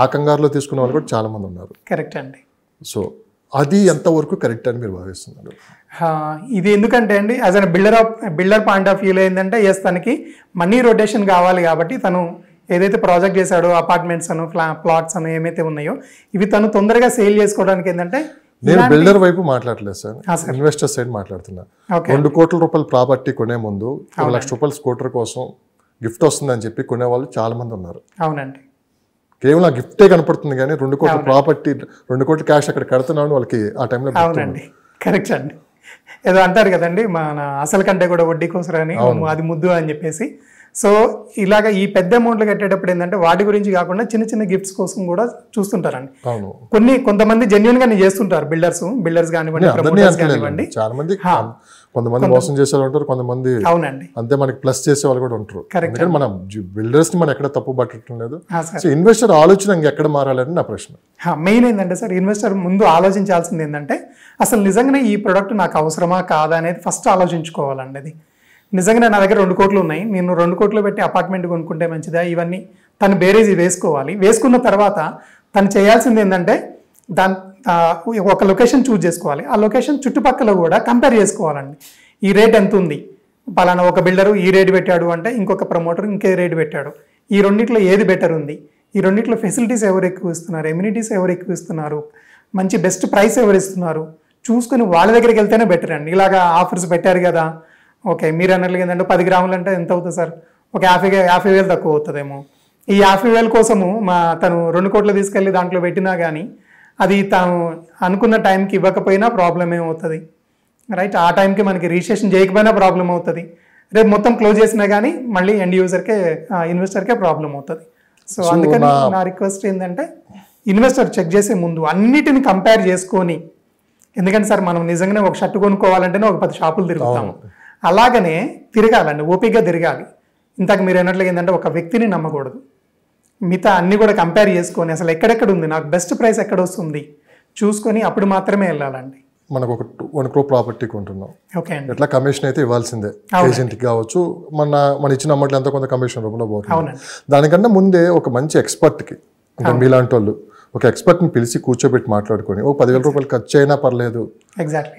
ఆ కంగారులో తీసుకున్న వాళ్ళు కూడా చాలా మంది ఉన్నారు. కరెక్ట్ అండి. సో అది ఎంతవరకు కరెక్ట్ అని మీరు భావిస్తున్నారు? ఇది ఎందుకంటే అండి as an builder point of వ్యూలో ఏంటంటే ఎస్ తనకి మనీ రొటేషన్ కావాలి కాబట్టి తను ఏదైతే ప్రాజెక్ట్ చేశాడో అపార్ట్మెంట్స్ అను ప్లాట్స్ అను ఏమైతే ఉన్నాయో ఇవి తను తొందరగా సేల్ చేసుకోవడానికి ఏంటంటే, నేను బిల్డర్ వైపు మాట్లాడలేదు సార్, ఇన్వెస్టర్ సైడ్ మాట్లాడుతున్నా. 2 కోట్ల రూపాయల ప్రాపర్టీ కొనే ముందు 1 లక్ష రూపాయల స్కూటర్ కోసం గిఫ్ట్ వస్తుందని చెప్పి కొనేవాళ్ళు చాలా మంది ఉన్నారు. అవునండి, కేవలం ఆ గిఫ్టే కనపడుతుంది కానీ 2 కోట్ల ప్రాపర్టీ 2 కోట్ల క్యాష్ అక్కడ కడుతున్నాను వాళ్ళకి ఆ టైంలో. అవునండి, కరెక్ట్ అండి. ఏదో అంటారు కదండి మన అసలు కంటే కూడా వడ్డీ కోసరని, అది ముద్దు అని చెప్పేసి. సో ఇలాగ ఈ పెద్ద అమౌంట్లు కట్టేటప్పుడు ఏంటంటే వాటి గురించి కాకుండా చిన్న చిన్న గిఫ్ట్స్ కోసం కూడా చూస్తుంటారండి. కొంతమంది జెన్యున్ గానే చేస్తుంటారు, బిల్డర్స్ కానివ్వండి, ప్రమోటర్స్ కానివ్వండి. చాలా మంది కొంతమంది మోసం చేసే వాళ్ళు ఉంటారు, కొంతమంది అవునండి అంతే మనకి ప్లస్ చేసే వాళ్ళు కూడా ఉంటారు. ఎందుకంటే మనం బిల్డర్స్ ని మనం ఎక్కడ తప్పు పట్టడం లేదు. సో ఇన్వెస్టర్ ఆలోచన ఎక్కడ మారాలని నా ప్రశ్న. మెయిన్ ఏంటంటే సార్ ఇన్వెస్టర్ ముందు ఆలోచించాల్సింది ఏంటంటే అసలు నిజంగానే ఈ ప్రొడక్ట్ నాకు అవసరమా కాదా అనేది ఫస్ట్ ఆలోచించుకోవాలండి. అది నిజంగానే నా దగ్గర 2 కోట్లు ఉన్నాయి, నేను 2 కోట్లు పెట్టి అపార్ట్మెంట్ కొనుక్కుంటే మంచిదా, ఇవన్నీ తను బేరేజీ వేసుకోవాలి. వేసుకున్న తర్వాత తను చేయాల్సింది ఏంటంటే ఒక లొకేషన్ చూజ్ చేసుకోవాలి. ఆ లొకేషన్ చుట్టుపక్కల కూడా కంపేర్ చేసుకోవాలండి. ఈ రేట్ ఎంత ఉంది, పలానా ఒక బిల్డరు ఈ రేటు పెట్టాడు అంటే ఇంకొక ప్రమోటర్ ఇంకే రేటు పెట్టాడు, ఈ రెండిట్లో ఏది బెటర్ ఉంది, ఈ రెండిట్లో ఫెసిలిటీస్ ఎవరు ఎక్కువ ఇస్తున్నారు, ఎమ్యూనిటీస్ ఎవరు ఎక్కువ ఇస్తున్నారు, మంచి బెస్ట్ ప్రైస్ ఎవరు ఇస్తున్నారు చూసుకుని వాళ్ళ దగ్గరికి వెళ్తేనే బెటర్ అండి. ఇలాగా ఆఫర్స్ పెట్టారు కదా, ఓకే మీరు అన్నట్లు ఏంటంటే 10 గ్రాములు అంటే ఎంత అవుతుంది సార్, ఒక 50,000 తక్కువ అవుతుందేమో. ఈ 50,000 కోసము తను 2 కోట్లు తీసుకెళ్ళి దాంట్లో పెట్టినా కానీ అది తాను అనుకున్న టైంకి ఇవ్వకపోయినా ప్రాబ్లం ఏమవుతుంది, రైట్? ఆ టైంకి మనకి రిజిస్ట్రేషన్ చేయకపోయినా ప్రాబ్లం అవుతుంది. రేపు మొత్తం క్లోజ్ చేసినా కానీ మళ్ళీ ఎండ్ యూజర్కే ఇన్వెస్టర్కే ప్రాబ్లం అవుతుంది. సో అందుకని నా రిక్వెస్ట్ ఏంటంటే ఇన్వెస్టర్ చెక్ చేసే ముందు అన్నిటిని కంపేర్ చేసుకొని, ఎందుకంటే సార్ మనం నిజంగానే ఒక షర్ట్ కొనుక్కోవాలంటేనే ఒక 10 షాపులు తిరుగుతాము, అలాగనే తిరగాలండి, ఓపికగా తిరగాలి. ఇంతకు మీరు అన్నట్లుగా ఏంటంటే ఒక వ్యక్తిని నమ్మకూడదు, మిగతా అన్ని కూడా కంపేర్ చేసుకొని అసలు ఎక్కడెక్కడ ఉంది, నాకు బెస్ట్ ప్రైస్ ఎక్కడ వస్తుంది చూసుకొని అప్పుడు మాత్రమే వెళ్ళాలండి. మనకు ఒక 1 crore ప్రాపర్టీ కొంటున్నాం, ఓకే అండి, ఎట్లా కమిషన్ అయితే ఇవ్వాల్సిందే, ఏజెంట్కి కావచ్చు, మన ఇచ్చిన అమౌంట్ ఎంతో కొంత కమిషన్ రూపంలో పోతుంది. దానికన్నా ముందే ఒక మంచి ఎక్స్పర్ట్కి అంటే మీలాంటి వాళ్ళు ఒక ఎక్స్పర్ట్ని పిలిచి కూర్చోబెట్టి మాట్లాడుకొని ఒక 10,000 రూపాయలు ఖర్చు అయినా పర్లేదు,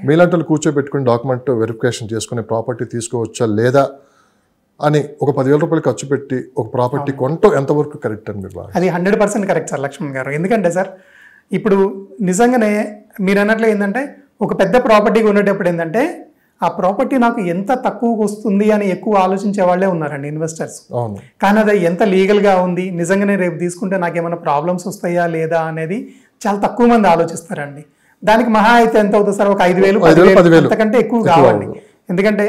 మీలాంటి వాళ్ళు కూర్చోబెట్టుకుని డాక్యుమెంట్ వెరిఫికేషన్ చేసుకుని ప్రాపర్టీ తీసుకోవచ్చా లేదా అని ఒక 10,000 రూపాయలు ఖర్చు పెట్టి ఒక ప్రాపర్టీ కొనటం ఎంతవరకు కరెక్ట్ అని మీరు? అది 100% కరెక్ట్ సార్ లక్ష్మణ్ గారు. ఎందుకంటే సార్ ఇప్పుడు నిజంగానే మీరు అన్నట్లు ఏంటంటే ఒక పెద్ద ప్రాపర్టీ కొనేటప్పుడు ఏంటంటే ఆ ప్రాపర్టీ నాకు ఎంత తక్కువకు వస్తుంది అని ఎక్కువ ఆలోచించే వాళ్ళే ఉన్నారండి ఇన్వెస్టర్స్. కానీ అది ఎంత లీగల్గా ఉంది, నిజంగానే రేపు తీసుకుంటే నాకు ఏమైనా ప్రాబ్లమ్స్ వస్తాయా లేదా అనేది చాలా తక్కువ మంది ఆలోచిస్తారండి. దానికి మహా అయితే ఎంత అవుతుంది సార్, ఒక 5,000 10,000 అంతకంటే ఎక్కువ కావండి. ఎందుకంటే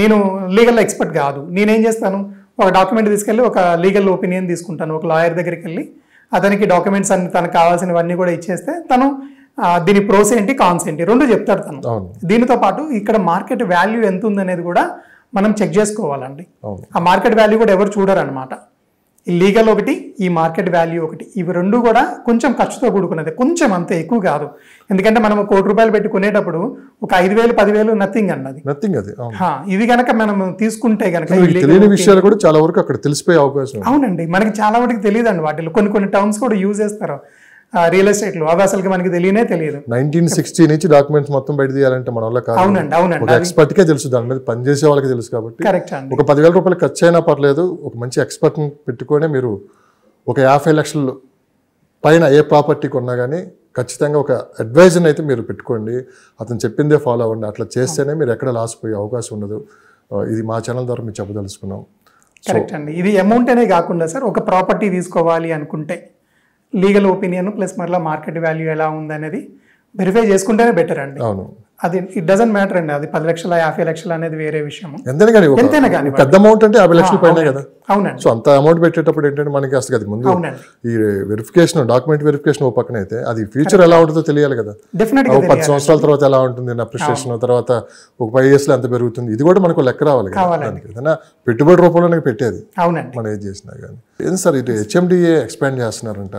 నేను లీగల్ ఎక్స్పర్ట్ కాదు, నేనేం చేస్తాను ఒక డాక్యుమెంట్ తీసుకెళ్ళి ఒక లీగల్ ఒపీనియన్ తీసుకుంటాను, ఒక లాయర్ దగ్గరికి వెళ్ళి అతనికి డాక్యుమెంట్స్ అన్ని తనకు కావాల్సినవన్నీ కూడా ఇచ్చేస్తే తను దీని ప్రోస్ ఏంటి కాన్స్ ఏంటి 2 చెప్తాడు తను. దీనితో పాటు ఇక్కడ మార్కెట్ వాల్యూ ఎంత ఉందనేది కూడా మనం చెక్ చేసుకోవాలండి. ఆ మార్కెట్ వాల్యూ కూడా ఎవరు చూడరు అనమాట. ఈ లీగల్ ఒకటి, ఈ మార్కెట్ వాల్యూ ఒకటి, ఇవి 2 కూడా కొంచెం ఖర్చుతో కూడుకున్నది, కొంచెం అంతే ఎక్కువ కాదు. ఎందుకంటే మనం 1 కోటి రూపాయలు పెట్టి కొనేటప్పుడు ఒక 5,000 10,000 నథింగ్ అన్నది. ఇది కనుక మనం తీసుకుంటే కనుక తెలియని విషయాలు కూడా చాలా వరకు అక్కడ తెలిసిపోయే అవకాశం. అవునండి, మనకి చాలా వరకు తెలియదండి వాటిలో కొన్ని టర్మ్స్ కూడా యూజ్ చేస్తారు. రియల్ ఎస్టేట్లో అవి అసలు మనకి తెలియదు. 1960 నుంచి డాక్యుమెంట్స్ మొత్తం బయట తీయాలంటే మన వల్ల కాదు. అవునండి. ఒక ఎక్స్పర్ట్కే తెలుసు, దాని మీద పనిచేసే వాళ్ళకి తెలుసు. కాబట్టి కరెక్ట్ అండి. ఒక 10,000 రూపాయలు ఖర్చు అయినా పర్లేదు, ఒక మంచి ఎక్స్పర్ట్ని పెట్టుకొని మీరు ఒక 50 లక్షలు పైన ఏ ప్రాపర్టీ కొన్నా కానీ ఖచ్చితంగా ఒక అడ్వైజర్ని అయితే మీరు పెట్టుకోండి. అతను చెప్పిందే ఫాలో అవ్వండి. అట్లా చేస్తేనే మీరు ఎక్కడ లాస్ పోయే అవకాశం ఉండదు. ఇది మా ఛానల్ ద్వారా మీరు చెప్పదలుచుకున్నాం. కరెక్ట్ అండి. ఇది అమౌంట్ అనే కాకుండా సార్, ఒక ప్రాపర్టీ తీసుకోవాలి అనుకుంటే లీగల్ ఒపీనియన్ ప్లస్ మరలా మార్కెట్ వాల్యూ ఎలా ఉందనేది వెరిఫై చేసుకుంటేనే బెటర్ అండి. అవును, అది ఇట్ డజంట్ మ్యాటర్ అండి. అది 10 లక్షల 50 లక్షలు అనేది వేరే విషయం. ఎంతైనా కానీ పెద్ద అమౌంట్ అంటే 50 లక్షలు పైన కదా. అవునండి. సో అంత అమౌంట్ పెట్టేటప్పుడు ఏంటంటే మనకి అసలు అది ముందు ఈ వెరిఫికేషన్, డాక్యుమెంట్ వెరిఫికేషన్ ఓ పక్కన అయితే అది ఫ్యూచర్ ఎలా ఉంటుందో తెలియాలి కదా. డెఫినెట్ 10 సంవత్సరాల తర్వాత ఎలా ఉంటుంది అప్రిషియేషన్, తర్వాత ఒక 5 years లో ఎంత పెరుగుతుంది, ఇది కూడా మనకు లెక్క రావాలి కదా. ఏదైనా పెట్టుబడి రూపంలో పెట్టేది మనం ఏది చేసినా కానీ. ఏంటి సార్ ఇది HMDA ఎక్స్పాండ్ చేస్తున్నారంట?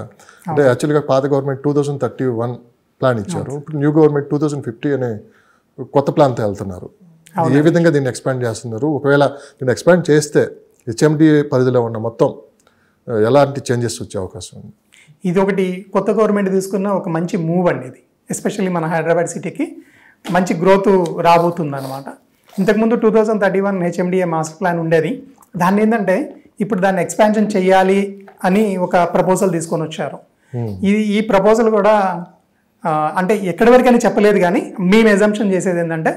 అంటే యాక్చువల్గా పాత గవర్నమెంట్ 2031 ప్లాన్ ఇచ్చారు. ఇప్పుడు న్యూ గవర్నమెంట్ 2050 అనే కొత్త ప్లాన్తో వెళ్తున్నారు. ఏ విధంగా దీన్ని ఎక్స్పాండ్ చేస్తున్నారు? ఒకవేళ దీన్ని ఎక్స్పాండ్ చేస్తే HMDA పరిధిలో ఉన్న మొత్తం ఎలాంటి చేంజెస్ వచ్చే అవకాశం ఉంది? ఇది ఒకటి కొత్త గవర్నమెంట్ తీసుకున్న ఒక మంచి మూవ్ అండి. ఇది ఎస్పెషల్లీ మన హైదరాబాద్ సిటీకి మంచి గ్రోత్ రాబోతుంది అనమాట. ఇంతకుముందు 2031 HMDA మాస్టర్ ప్లాన్ ఉండేది. దాన్ని ఏంటంటే ఇప్పుడు దాన్ని ఎక్స్పాన్షన్ చేయాలి అని ఒక ప్రపోజల్ తీసుకొని వచ్చారు. ఈ ప్రపోజల్ కూడా అంటే ఎక్కడి వరకైనా చెప్పలేదు, కానీ మేము ఎజంప్షన్ చేసేది ఏంటంటే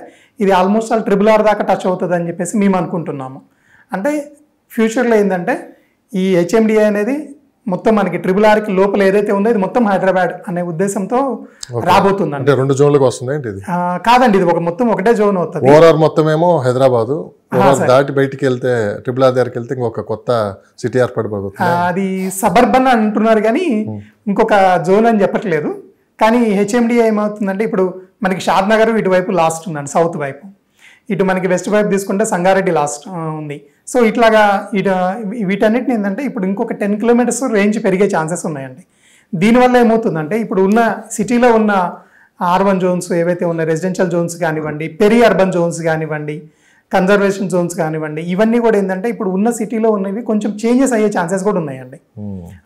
ఇది ఆల్మోస్ట్ ఆల్ RRR దాకా టచ్ అవుతుంది అని చెప్పేసి మేము అనుకుంటున్నాము. అంటే ఫ్యూచర్లో ఏంటంటే ఈ HMDA అనేది మొత్తం మనకి RRRకి లోపల ఏదైతే ఉందో ఇది మొత్తం హైదరాబాద్ అనే ఉద్దేశంతో రాబోతుంది. అంటే 2 జోన్లకు వస్తుంది ఏంటి? కాదండి, ఇది మొత్తం ఒకటే జోన్ అవుతుంది. ఓఆర్ఆర్ మొత్తం ఏమో హైదరాబాద్, దాటి బయటికి వెళ్తే RRR దగ్గరికి వెళ్తే ఇంకొక కొత్త సిటీ ఏర్పడిపోతుంది. అది సబర్బన్ అంటున్నారు కానీ ఇంకొక జోన్ అని చెప్పట్లేదు. కానీ HMDA ఏమవుతుందంటే ఇప్పుడు మనకి షాద్ నగర్ ఇటువైపు లాస్ట్ ఉందండి, సౌత్ వైపు. ఇటు మనకి వెస్ట్ వైపు తీసుకుంటే సంగారెడ్డి లాస్ట్ ఉంది. సో ఇట్లాగా వీటన్నిటిని ఏంటంటే ఇప్పుడు ఇంకొక 10 kilometers రేంజ్ పెరిగే ఛాన్సెస్ ఉన్నాయండి. దీనివల్ల ఏమవుతుందంటే ఇప్పుడు ఉన్న సిటీలో ఉన్న R1 జోన్స్ ఏవైతే ఉన్నాయి, రెసిడెన్షియల్ జోన్స్ కానివ్వండి, పెరి అర్బన్ జోన్స్ కానివ్వండి, కన్జర్వేషన్ జోన్స్ కానివ్వండి, ఇవన్నీ కూడా ఏంటంటే ఇప్పుడు ఉన్న సిటీలో ఉన్నవి కొంచెం చేంజెస్ అయ్యే ఛాన్సెస్ కూడా ఉన్నాయండి.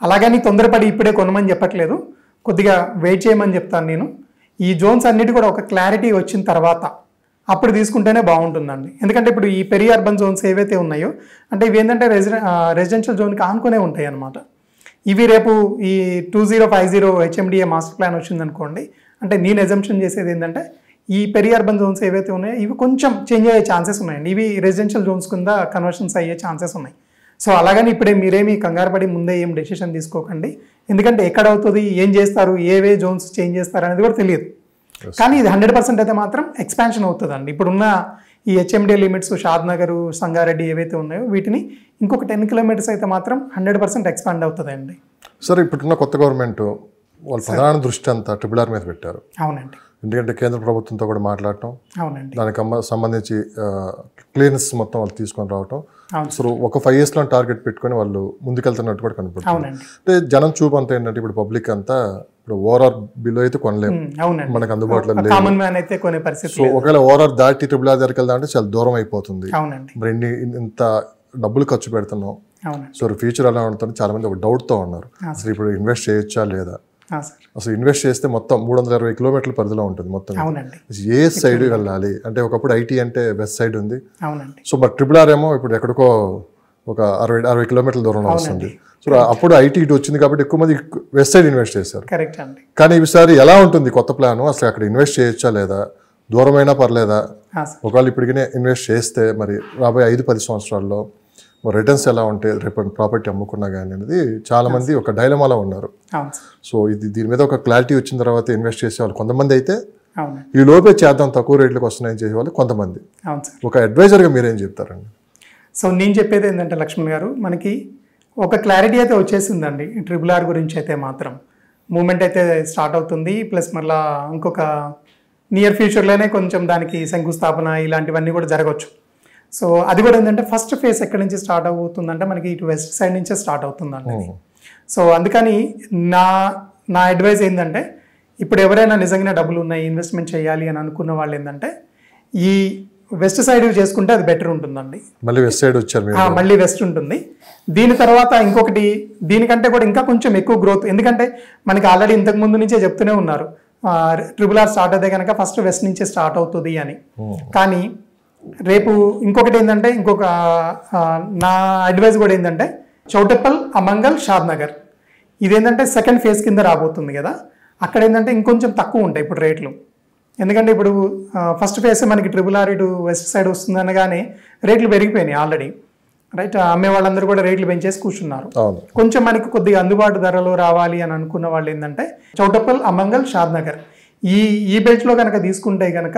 అలాగని తొందరపడి ఇప్పుడే కొనమని చెప్పట్లేదు, కొద్దిగా వెయిట్ చేయమని చెప్తాను నేను. ఈ జోన్స్ అన్నిటి కూడా ఒక క్లారిటీ వచ్చిన తర్వాత అప్పుడు తీసుకుంటేనే బాగుంటుందండి. ఎందుకంటే ఇప్పుడు ఈ పెరి అర్బన్ జోన్స్ ఏవైతే ఉన్నాయో అంటే ఇవి ఏంటంటే రెసిడెన్షియల్ జోన్కి ఆనుకునే ఉంటాయి అన్నమాట. ఇవి రేపు ఈ 2050 HMDA మాస్టర్ ప్లాన్ వచ్చిందనుకోండి, అంటే నేను ఎజంప్షన్ చేసేది ఏంటంటే ఈ పెరి అర్బన్ జోన్స్ ఏవైతే ఉన్నాయో ఇవి కొంచెం చేంజ్ అయ్యే ఛాన్సెస్ ఉన్నాయండి. ఇవి రెసిడెన్షియల్ జోన్స్ కింద కన్వర్షన్స్ అయ్యే ఛాన్సెస్ ఉన్నాయి. సో అలాగని ఇప్పుడే మీరేమి కంగారు పడి ముందే ఏం డెసిషన్ తీసుకోకండి. ఎందుకంటే ఎక్కడ అవుతుంది, ఏం చేస్తారు, ఏవే జోన్స్ చేంజ్ చేస్తారు అనేది కూడా తెలియదు. కానీ ఇది 100% అయితే మాత్రం ఎక్స్పాన్షన్ అవుతుందండి. ఇప్పుడున్న ఈ HMDA లిమిట్స్ షాద్ నగర్, సంగారెడ్డి ఏవైతే ఉన్నాయో వీటిని ఇంకొక 10 kilometers అయితే మాత్రం 100% ఎక్స్పాండ్ అవుతుందండి. సరే, ఇప్పుడున్న కొత్త గవర్నమెంట్ వాళ్ళ ప్రధాన దృష్టి అంతా RRR మీద పెట్టారు. అవునండి. ఎందుకంటే కేంద్ర ప్రభుత్వంతో కూడా మాట్లాడటం, అవునండి, దానికి సంబంధించి క్లియరెన్స్ మొత్తం వాళ్ళు తీసుకొని రావటం. సో ఒక 5 years లో టార్గెట్ పెట్టుకొని వాళ్ళు ముందుకెళ్తున్నట్టు కూడా కనపడుతుంది. అంటే జనం చూపు అంతా ఏంటంటే ఇప్పుడు పబ్లిక్ అంతా ఇప్పుడు ఓఆర్ఆర్ బిలో అయితే కొనలేము, మనకు అందుబాటులో లేదు. సో ఒకవేళ ఓఆర్ఆర్ దాటి RRR దగ్గరికి వెళ్దాం అంటే చాలా దూరం అయిపోతుంది. మరి ఇంత డబ్బులు ఖర్చు పెడుతున్నాం, సో ఫ్యూచర్ ఎలా ఉంటుంది చాలా మంది ఒక డౌట్తో ఉన్నారు. అసలు ఇప్పుడు ఇన్వెస్ట్ చేయొచ్చా లేదా? అసలు ఇన్వెస్ట్ చేస్తే మొత్తం 320 kilometers పరిధిలో ఉంటుంది మొత్తం. ఏ సైడ్ వెళ్ళాలి అంటే ఒకప్పుడు ఐటీ అంటే వెస్ట్ సైడ్ ఉంది. సో మరి RRR ఏమో ఇప్పుడు ఎక్కడికో ఒక 60 kilometers దూరంలో వస్తుంది. సో అప్పుడు ఐటీ ఇటు వచ్చింది కాబట్టి ఎక్కువ మంది వెస్ట్ సైడ్ ఇన్వెస్ట్ చేశారు. కానీ ఈసారి ఎలా ఉంటుంది కొత్త ప్లాన్? అసలు అక్కడ ఇన్వెస్ట్ చేయొచ్చా లేదా? దూరమైనా పర్లేదా? ఒకవేళ ఇప్పటికీ ఇన్వెస్ట్ చేస్తే మరి రాబోయే 5-10 సంవత్సరాల్లో రిటర్న్స్ ఎలా ఉంటాయి రేపు ప్రాపర్టీ అమ్ముకున్నా కానీ అనేది చాలా మంది ఒక డైలమాలో ఉన్నారు. సో దీని మీద ఒక క్లారిటీ వచ్చిన తర్వాత ఇన్వెస్ట్ చేసేవాళ్ళు కొంతమంది అయితే, ఈ లోపే చేద్దాం తక్కువ రేట్లకు వస్తున్నాయని చేసేవాళ్ళు కొంతమంది. ఒక అడ్వైజర్గా మీరేం చెప్తారండి? సో నేను చెప్పేది ఏంటంటే లక్ష్మణ్ గారు, మనకి ఒక క్లారిటీ అయితే వచ్చేసిందండి RRR గురించి. అయితే మాత్రం మూమెంట్ అయితే స్టార్ట్ అవుతుంది. ప్లస్ మళ్ళీ ఇంకొక నియర్ ఫ్యూచర్లోనే కొంచెం దానికి శంకుస్థాపన ఇలాంటివన్నీ కూడా జరగవచ్చు. సో అది కూడా ఏంటంటే ఫస్ట్ ఫేజ్ ఎక్కడి నుంచి స్టార్ట్ అవుతుందంటే మనకి ఇటు వెస్ట్ సైడ్ నుంచే స్టార్ట్ అవుతుందండి. సో అందుకని నా అడ్వైజ్ ఏంటంటే ఇప్పుడు ఎవరైనా నిజంగా డబ్బులు ఉన్నాయి ఇన్వెస్ట్మెంట్ చేయాలి అని అనుకున్న వాళ్ళు ఏంటంటే ఈ వెస్ట్ సైడ్ చేసుకుంటే అది బెటర్ ఉంటుందండి. మళ్ళీ వెస్ట్ సైడ్ వచ్చారు మీరు. మళ్ళీ వెస్ట్ ఉంటుంది. దీని తర్వాత ఇంకొకటి దీనికంటే కూడా ఇంకా కొంచెం ఎక్కువ గ్రోత్, ఎందుకంటే మనకి ఆల్రెడీ ఇంతకు ముందు నుంచే చెప్తూనే ఉన్నారు RRR స్టార్ట్ అయితే కనుక ఫస్ట్ వెస్ట్ నుంచే స్టార్ట్ అవుతుంది అని. కానీ రేపు ఇంకొకటి ఏంటంటే నా అడ్వైస్ కూడా ఏంటంటే చౌటప్పల్, అమంగల్, షాద్నగర్ ఇదేంటంటే సెకండ్ ఫేజ్ కింద రాబోతుంది కదా, అక్కడ ఏంటంటే ఇంకొంచెం తక్కువ ఉంటాయి ఇప్పుడు రేట్లు. ఎందుకంటే ఇప్పుడు ఫస్ట్ ఫేజ్ మనకి RRR ఇటు వెస్ట్ సైడ్ వస్తుంది అనగానే రేట్లు పెరిగిపోయినాయి ఆల్రెడీ, రైట్. అమ్మే వాళ్ళందరూ కూడా రేట్లు పెంచేసి కూర్చున్నారు. కొంచెం మనకి కొద్దిగా అందుబాటు ధరలో రావాలి అని అనుకున్న వాళ్ళు ఏంటంటే చౌటప్పల్, అమంగల్, షాద్నగర్ ఈ బెల్ట్లో కనుక తీసుకుంటే కనుక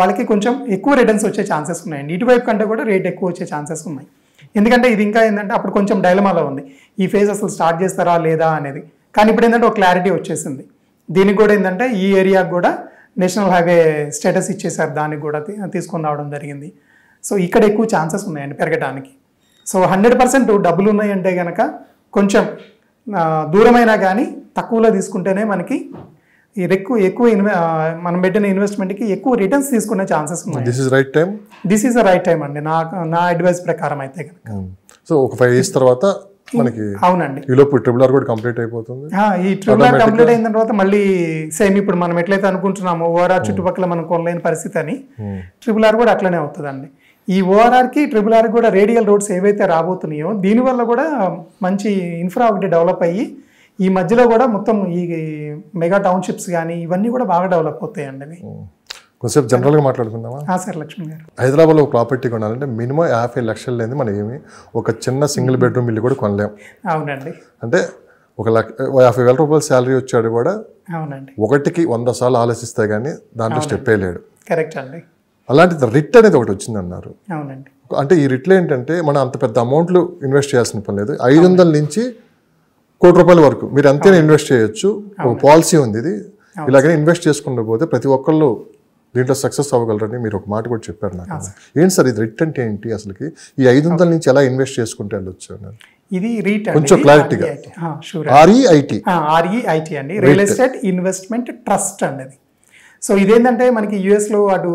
వాళ్ళకి కొంచెం ఎక్కువ రిటర్న్స్ వచ్చే ఛాన్సెస్ ఉన్నాయండి. ఇటువైపు కంటే కూడా రేట్ ఎక్కువ వచ్చే ఛాన్సెస్ ఉన్నాయి. ఎందుకంటే ఇది ఇంకా ఏంటంటే అప్పుడు కొంచెం డైలమాలో ఉంది, ఈ ఫేజ్ అసలు స్టార్ట్ చేస్తారా లేదా అనేది. కానీ ఇప్పుడు ఏంటంటే ఒక క్లారిటీ వచ్చేసింది. దీనికి కూడా ఏంటంటే ఈ ఏరియాకు కూడా నేషనల్ హైవే స్టేటస్ ఇచ్చేసారు, దానికి కూడా తీసుకొని రావడం జరిగింది. సో ఇక్కడ ఎక్కువ ఛాన్సెస్ ఉన్నాయండి పెరగడానికి. సో 100% డబ్బులు ఉన్నాయంటే కనుక కొంచెం దూరమైనా కానీ తక్కువలో తీసుకుంటేనే మనకి ఎక్కువ మనం పెట్టిన ఇన్వెస్ట్మెంట్కి ఎక్కువ రిటర్న్స్ తీసుకునే ఛాన్సెస్ ఉన్నాయి. This is the right time అండి నా అడ్వైస్ ప్రకారం అయితే కనుక. సో ఒక 5 years తర్వాత మనకి అవునండి ఈలోపు RRR కూడా కంప్లీట్ అయిపోతుంది. ఈ RRR కంప్లీట్ అయిన తర్వాత మళ్ళీ సేమ్ ఇప్పుడు మనం ఎట్లయితే అనుకుంటున్నామో ORR చుట్టుపక్కల మనం కొనలేని పరిస్థితి అని RRR కూడా అట్లనే అవుతుందండి. ఈ ORRకి RRR కూడా రేడియల్ రోడ్స్ ఏవైతే రాబోతున్నాయో దీనివల్ల కూడా మంచి ఇన్ఫ్రా ఒకటి డెవలప్ అయ్యి ఈ మధ్యలో కూడా మొత్తం ఈ మెగా టౌన్షిప్స్ కానీ ఇవన్నీ కూడా బాగా డెవలప్ అవుతాయండి. కొంచెం జనరల్గా మాట్లాడుకుందామా? సార్ లక్ష్మణ్ గారు, హైదరాబాద్లో ఒక ప్రాపర్టీ కొనాలంటే మినిమం 50 లక్షలు లేని మనం ఏమి ఒక చిన్న సింగిల్ బెడ్రూమ్ ఇల్లు కూడా కొనలేం. అవునండి. అంటే 50,000 రూపాయల శాలరీ వచ్చాడు కూడా అవునండి ఒకటికి 100 సార్లు ఆలోచిస్తే కానీ దాంట్లో స్టెప్ వేయలేడు. కరెక్ట్ అండి. అలాంటిది రిట్ అనేది ఒకటి వచ్చింది అన్నారు. అవునండి. అంటే ఈ రిట్లు ఏంటంటే మనం అంత పెద్ద అమౌంట్లు ఇన్వెస్ట్ చేయాల్సిన పని లేదు. 500 నుంచి ₹1,00,00,000 వరకు మీరు అంతేనే ఇన్వెస్ట్ చేయొచ్చు. ఒక పాలసీ ఉంది ఇది. ఇలాగనే ఇన్వెస్ట్ చేసుకుంటూ పోతే ప్రతి ఒక్కళ్ళు దీంట్లో సక్సెస్ అవ్వగలరని మీరు ఒక మాట కూడా చెప్పారు నాకు. ఏంటి సార్ ఇది రిట్ అంటే ఏంటి అసలుకి? ఈ 500 నుంచి ఎలా ఇన్వెస్ట్ చేసుకుంటే వెళ్ళొచ్చు? ఇది రీట్ కొంచెం క్లారిటీగా. REIT అండి, రియల్ ఎస్టేట్ ఇన్వెస్ట్మెంట్ ట్రస్ట్ అండి. సో ఇదేంటంటే మనకి యుఎస్లో అటు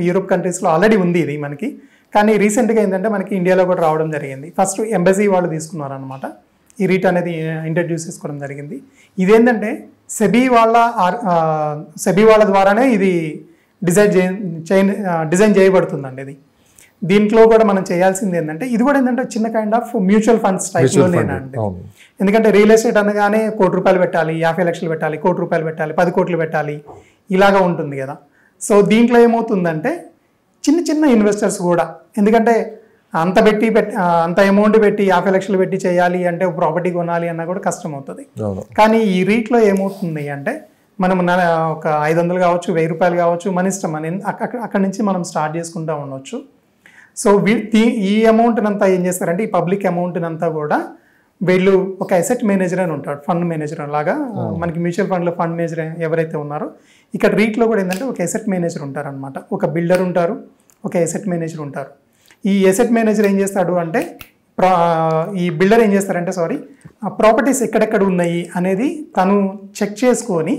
యూరోప్ కంట్రీస్లో ఆల్రెడీ ఉంది ఇది మనకి. కానీ రీసెంట్గా ఏంటంటే మనకి ఇండియాలో కూడా రావడం జరిగింది. ఫస్ట్ ఎంబసీ వాళ్ళు తీసుకున్నారు అనమాట ఈ రీట్ అనేది ఇంట్రడ్యూస్ చేసుకోవడం జరిగింది. ఇదేంటంటే సెబీ వాళ్ళ ద్వారానే ఇది డిజైన్ చేయబడుతుందండి. ఇది దీంట్లో కూడా మనం చేయాల్సింది ఏంటంటే ఇది కూడా ఏంటంటే చిన్న కైండ్ ఆఫ్ మ్యూచువల్ ఫండ్స్ టైప్లోనేనండి. ఎందుకంటే రియల్ ఎస్టేట్ అనగానే ₹1,00,00,000 పెట్టాలి, 50 లక్షలు పెట్టాలి, ₹1,00,00,000 పెట్టాలి, 10 కోట్లు పెట్టాలి, ఇలాగా ఉంటుంది కదా. సో దీంట్లో ఏమవుతుందంటే చిన్న చిన్న ఇన్వెస్టర్స్ కూడా, ఎందుకంటే అంత అమౌంట్ పెట్టి 50 లక్షలు పెట్టి చేయాలి అంటే ప్రాపర్టీ కొనాలి అన్నా కూడా కష్టం అవుతుంది. కానీ ఈ రీట్లో ఏమవుతుంది అంటే మనం ఒక 500 కావచ్చు, ₹1,000 కావచ్చు, మన ఇష్టం. అక్కడి నుంచి మనం స్టార్ట్ చేసుకుంటూ ఉండవచ్చు. సో ఈ అమౌంట్ అంతా ఏం చేస్తారంటే ఈ పబ్లిక్ అమౌంట్ అంతా కూడా వీళ్ళు ఒక అసెట్ మేనేజర్ అని ఉంటాడు, ఫండ్ మేనేజర్ లాగా. మనకి మ్యూచువల్ ఫండ్లో ఫండ్ మేనేజర్ ఎవరైతే ఉన్నారో ఇక్కడ రీట్లో కూడా ఏంటంటే ఒక అసెట్ మేనేజర్ ఉంటారు అనమాట. ఒక బిల్డర్ ఉంటారు, ఒక అసెట్ మేనేజర్ ఉంటారు. ఈ అసెట్ మేనేజర్ ఏం చేస్తాడు అంటే ఈ బిల్డర్ ఏం చేస్తారంటే ప్రాపర్టీస్ ఎక్కడెక్కడ ఉన్నాయి అనేది తను చెక్ చేసుకొని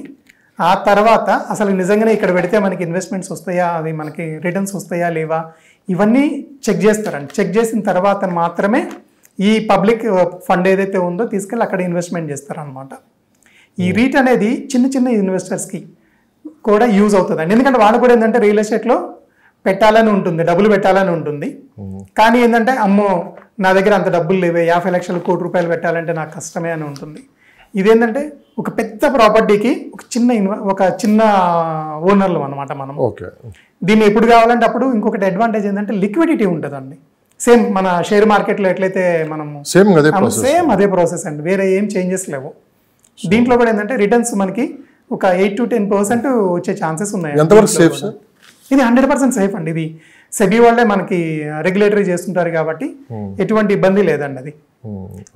ఆ తర్వాత అసలు నిజంగానే ఇక్కడ పెడితే మనకి ఇన్వెస్ట్మెంట్స్ వస్తాయా, అది మనకి రిటర్న్స్ వస్తాయా లేవా, ఇవన్నీ చెక్ చేస్తారండి. చెక్ చేసిన తర్వాత మాత్రమే ఈ పబ్లిక్ ఫండ్ ఏదైతే ఉందో తీసుకెళ్ళి అక్కడ ఇన్వెస్ట్మెంట్ చేస్తారనమాట. ఈ రీట్ అనేది చిన్న చిన్న ఇన్వెస్టర్స్కి కూడా యూజ్ అవుతుందండి. ఎందుకంటే వాళ్ళు కూడా ఏంటంటే రియల్ ఎస్టేట్లో పెట్టాలని ఉంటుంది, డబ్బులు పెట్టాలని ఉంటుంది. కానీ ఏంటంటే అమ్మో నా దగ్గర అంత డబ్బులు లేవే, 50 లక్షలు, ₹1,00,00,000 పెట్టాలంటే నాకు కష్టమే అని ఉంటుంది. ఇదేంటంటే ఒక పెద్ద ప్రాపర్టీకి ఒక చిన్న ఓనర్లు అనమాట మనం. దీన్ని ఎప్పుడు కావాలంటే అప్పుడు ఇంకొకటి అడ్వాంటేజ్ ఏంటంటే లిక్విడిటీ ఉంటుందండి. సేమ్ మన షేర్ మార్కెట్లో ఎట్లయితే మనము సేమ్ అదే ప్రాసెస్ అండి, వేరే ఏం చేంజెస్ లేవు. దీంట్లో కూడా ఏంటంటే రిటర్న్స్ మనకి ఒక 8 to 10% వచ్చే ఛాన్సెస్ ఉన్నాయి. ఇది 100% సేఫ్ అండి. ఇది సెబీ వాళ్ళే మనకి రెగ్యులేటరీ చేస్తుంటారు కాబట్టి ఎటువంటి ఇబ్బంది లేదండి.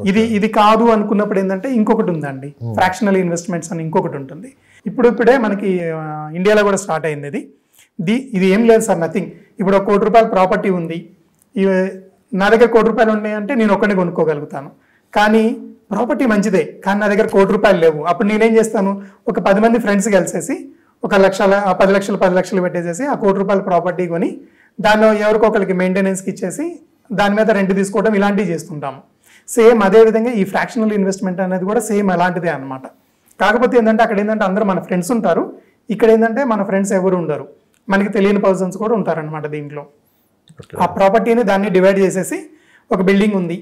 అది ఇది కాదు అనుకున్నప్పుడు ఏంటంటే ఇంకొకటి ఉందండి, ఫ్రాక్షనల్ ఇన్వెస్ట్మెంట్స్ అని ఇంకొకటి ఉంటుంది. ఇప్పుడే మనకి ఇండియాలో కూడా స్టార్ట్ అయింది. ఇది ఏం లేదు సార్, నథింగ్. ఇప్పుడు ₹1,00,00,000 ప్రాపర్టీ ఉంది, నా దగ్గర ₹1,00,00,000 ఉన్నాయంటే నేను ఒక్కడిని కొనుక్కోగలుగుతాను. కానీ ప్రాపర్టీ మంచిదే, కానీ నా దగ్గర ₹1,00,00,000 లేవు. అప్పుడు నేనేం చేస్తాను, ఒక 10 మంది ఫ్రెండ్స్ కలిసేసి 10 లక్షలు పెట్టేసేసి ఆ ₹1,00,00,000 ప్రాపర్టీ కొని దానిలో ఎవరికొకరికి మెయింటెనెన్స్కి ఇచ్చేసి దాని మీద రెంట్ తీసుకోవడం ఇలాంటివి చేస్తుంటాము. సేమ్ అదేవిధంగా ఈ ఫ్రాక్షనల్ ఇన్వెస్ట్మెంట్ అనేది కూడా సేమ్ అలాంటిదే అనమాట. కాకపోతే ఏంటంటే అక్కడ ఏంటంటే అందరూ మన ఫ్రెండ్స్ ఉంటారు, ఇక్కడ ఏంటంటే మన ఫ్రెండ్స్ ఎవరు ఉండరు, మనకి తెలియని పర్సన్స్ కూడా ఉంటారనమాట. దీంట్లో ఆ ప్రాపర్టీని దాన్ని డివైడ్ చేసేసి ఒక బిల్డింగ్ ఉంది,